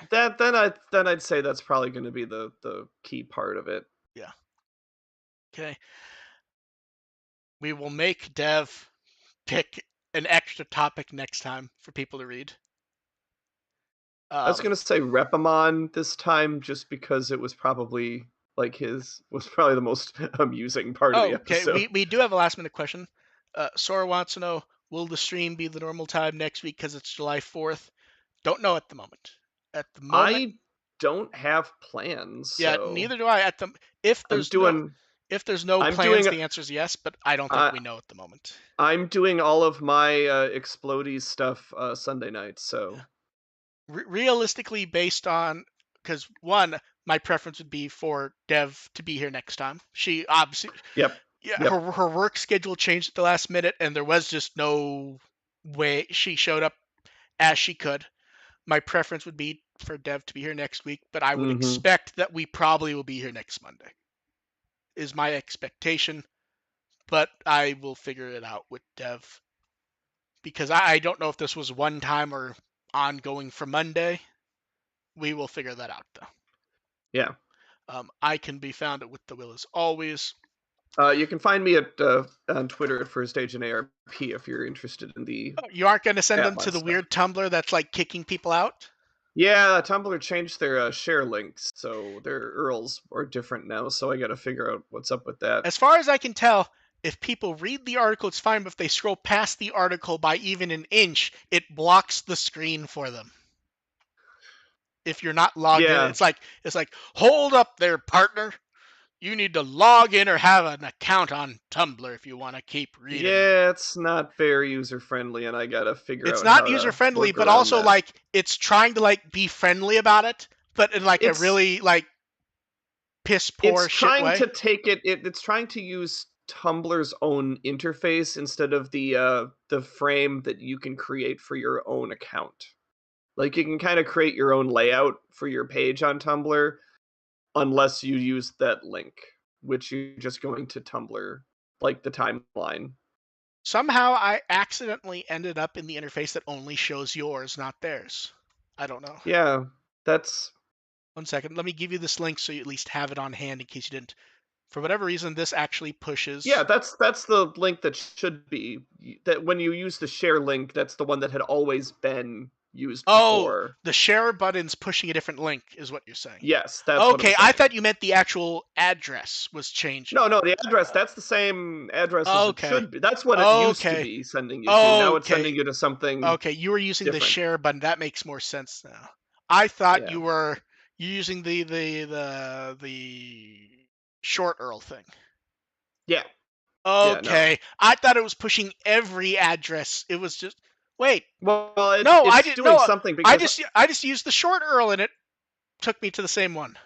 Then I'd say that's probably going to be the key part of it. Yeah. Okay. We will make Dev pick an extra topic next time for people to read. I was gonna say Repamon this time, just because it was probably the most amusing part of the episode. Okay, we do have a last minute question. Sora wants to know, will the stream be the normal time next week because it's July 4th? Don't know at the moment. I don't have plans. Yeah, so neither do I. If there's no plans, the answer is yes, but I don't think we know at the moment. I'm doing all of my Explodies stuff Sunday night, so. Yeah. Realistically, based on, because one, my preference would be for Dev to be here next time. She obviously, yep. Her work schedule changed at the last minute, and there was just no way she showed up as she could. My preference would be for Dev to be here next week, but I would expect that we probably will be here next Monday. Is my expectation, but I will figure it out with Dev, because I don't know if this was one time or ongoing for Monday. We will figure that out, though. Yeah. I can be found at With the Will as always. You can find me on Twitter at First Agent ARP if you're interested in the. You aren't going to send them to the weird Tumblr that's like kicking people out? Yeah, Tumblr changed their share links, so their URLs are different now. So I got to figure out what's up with that. As far as I can tell, if people read the article, it's fine. But if they scroll past the article by even an inch, it blocks the screen for them. If you're not logged in, it's like, hold up there, partner. You need to log in or have an account on Tumblr if you want to keep reading. Yeah, it's not very user friendly, and I gotta figure out. It's not user friendly, but also like it's trying to like be friendly about it, but in like a really like piss poor shit way. It's trying to take it. It's trying to use Tumblr's own interface instead of the frame that you can create for your own account. Like, you can kind of create your own layout for your page on Tumblr, unless you use that link, which you're just going to Tumblr, like the timeline. Somehow I accidentally ended up in the interface that only shows yours, not theirs. I don't know. Yeah, that's... 1 second. Let me give you this link so you at least have it on hand in case you didn't. For whatever reason, this actually pushes... Yeah, that's the link that should be... That when you use the share link, that's the one that had always been used before. Oh, the share button's pushing a different link, is what you're saying. Yes, that's what I'm saying. I thought you meant the actual address was changing. No, the address, that's the same address as it should be. That's what it used to be sending you to. Now it's sending you to something you were using different. The share button. That makes more sense now. I thought you were You're using the short URL thing. Yeah. Okay. Yeah, no. I thought it was pushing every address. It was just wait. Well, No, I it's didn't. doing No, something because I just used the short URL and it took me to the same one.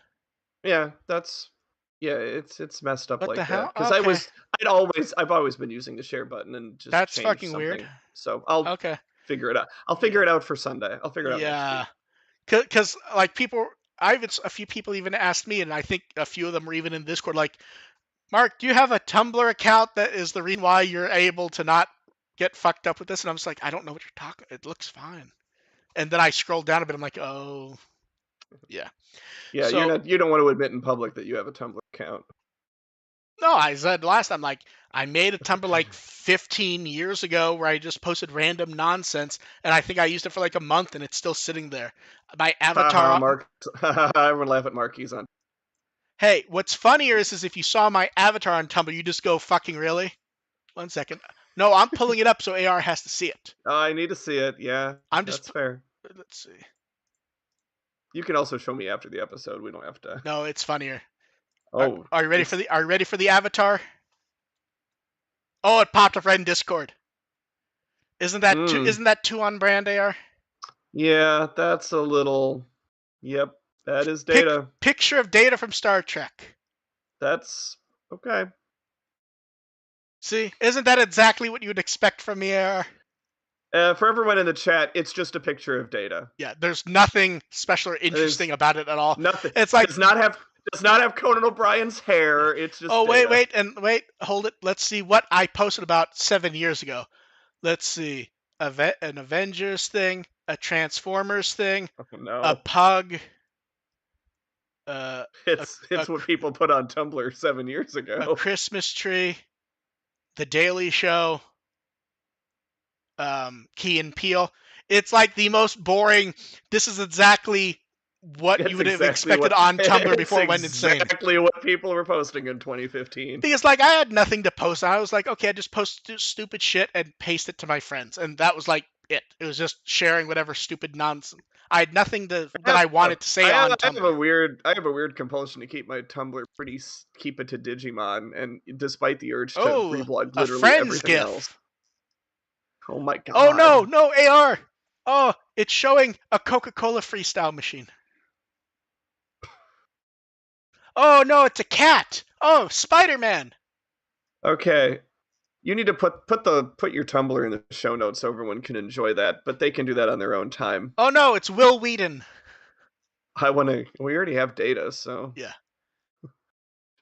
yeah, it's messed up What the like that. hell? Because Okay. I've always been using the share button and just That's changed fucking weird. something. So I'll Okay. figure it out. I'll figure it out for Sunday. I'll figure it out next Yeah. week. Because like people, a few people even asked me, and I think a few of them were even in Discord, like, Mark, do you have a Tumblr account that is the reason why you're able to not get fucked up with this? And I'm just like, I don't know what you're talking. It looks fine. And then I scroll down a bit. I'm like, oh, yeah. Yeah, So you don't want to admit in public that you have a Tumblr account. no, I said last time, like, I made a Tumblr like 15 years ago where I just posted random nonsense, and I think I used it for like a month, and it's still sitting there. My Haha, avatar. Mark. Everyone laugh at Marky's on. Hey, what's funnier is if you saw my avatar on Tumblr, you just go, fucking really? 1 second. No, I'm pulling it up so AR has to see it. Oh, I need to see it. Yeah, I'm just. that's fair. Let's see. You can also show me after the episode. We don't have to. No, it's funnier. Oh, Are you ready for the? Are you ready for the avatar? Oh, it popped up right in Discord. Isn't that too on brand, AR? Yeah, that's a little. Yep, that is Data. Picture of Data from Star Trek. That's okay. See, isn't that exactly what you would expect from me, AR? For everyone in the chat, it's just a picture of Data. Yeah, there's nothing special or interesting about it at all. Nothing. It's like does not have Conan O'Brien's hair. It's just. Oh, Data. wait, hold it. Let's see what I posted about 7 years ago. Let's see. An Avengers thing, a Transformers thing, Oh, no. a Pug. It's what people put on Tumblr 7 years ago. A Christmas tree, The Daily Show, Key and Peele. It's like the most boring. This is exactly what you would have expected on Tumblr before it went insane. Exactly what people were posting in 2015. Because like I had nothing to post. I was like, okay, I just post stupid shit and paste it to my friends, and that was like it. It was just sharing whatever stupid nonsense. I had nothing that I wanted to say on Tumblr. I have a weird compulsion to keep my Tumblr keep it to Digimon, and despite the urge to reblog literally everything else. Oh my god. Oh no, AR. Oh, it's showing a Coca-Cola freestyle machine. Oh no, it's a cat. Oh, Spider-Man. Okay. You need to put your Tumblr in the show notes so everyone can enjoy that, but they can do that on their own time. Oh no, it's Will Wheaton. We already have Data, so. Yeah.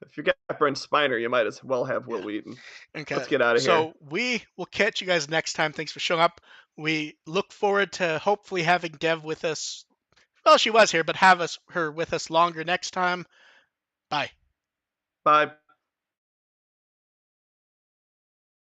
If you got Brent Spiner, you might as well have Will Wheaton. Okay. Let's get out of here. So we will catch you guys next time. Thanks for showing up. We look forward to hopefully having Dev with us. Well, she was here, but have her with us longer next time. Bye. Bye.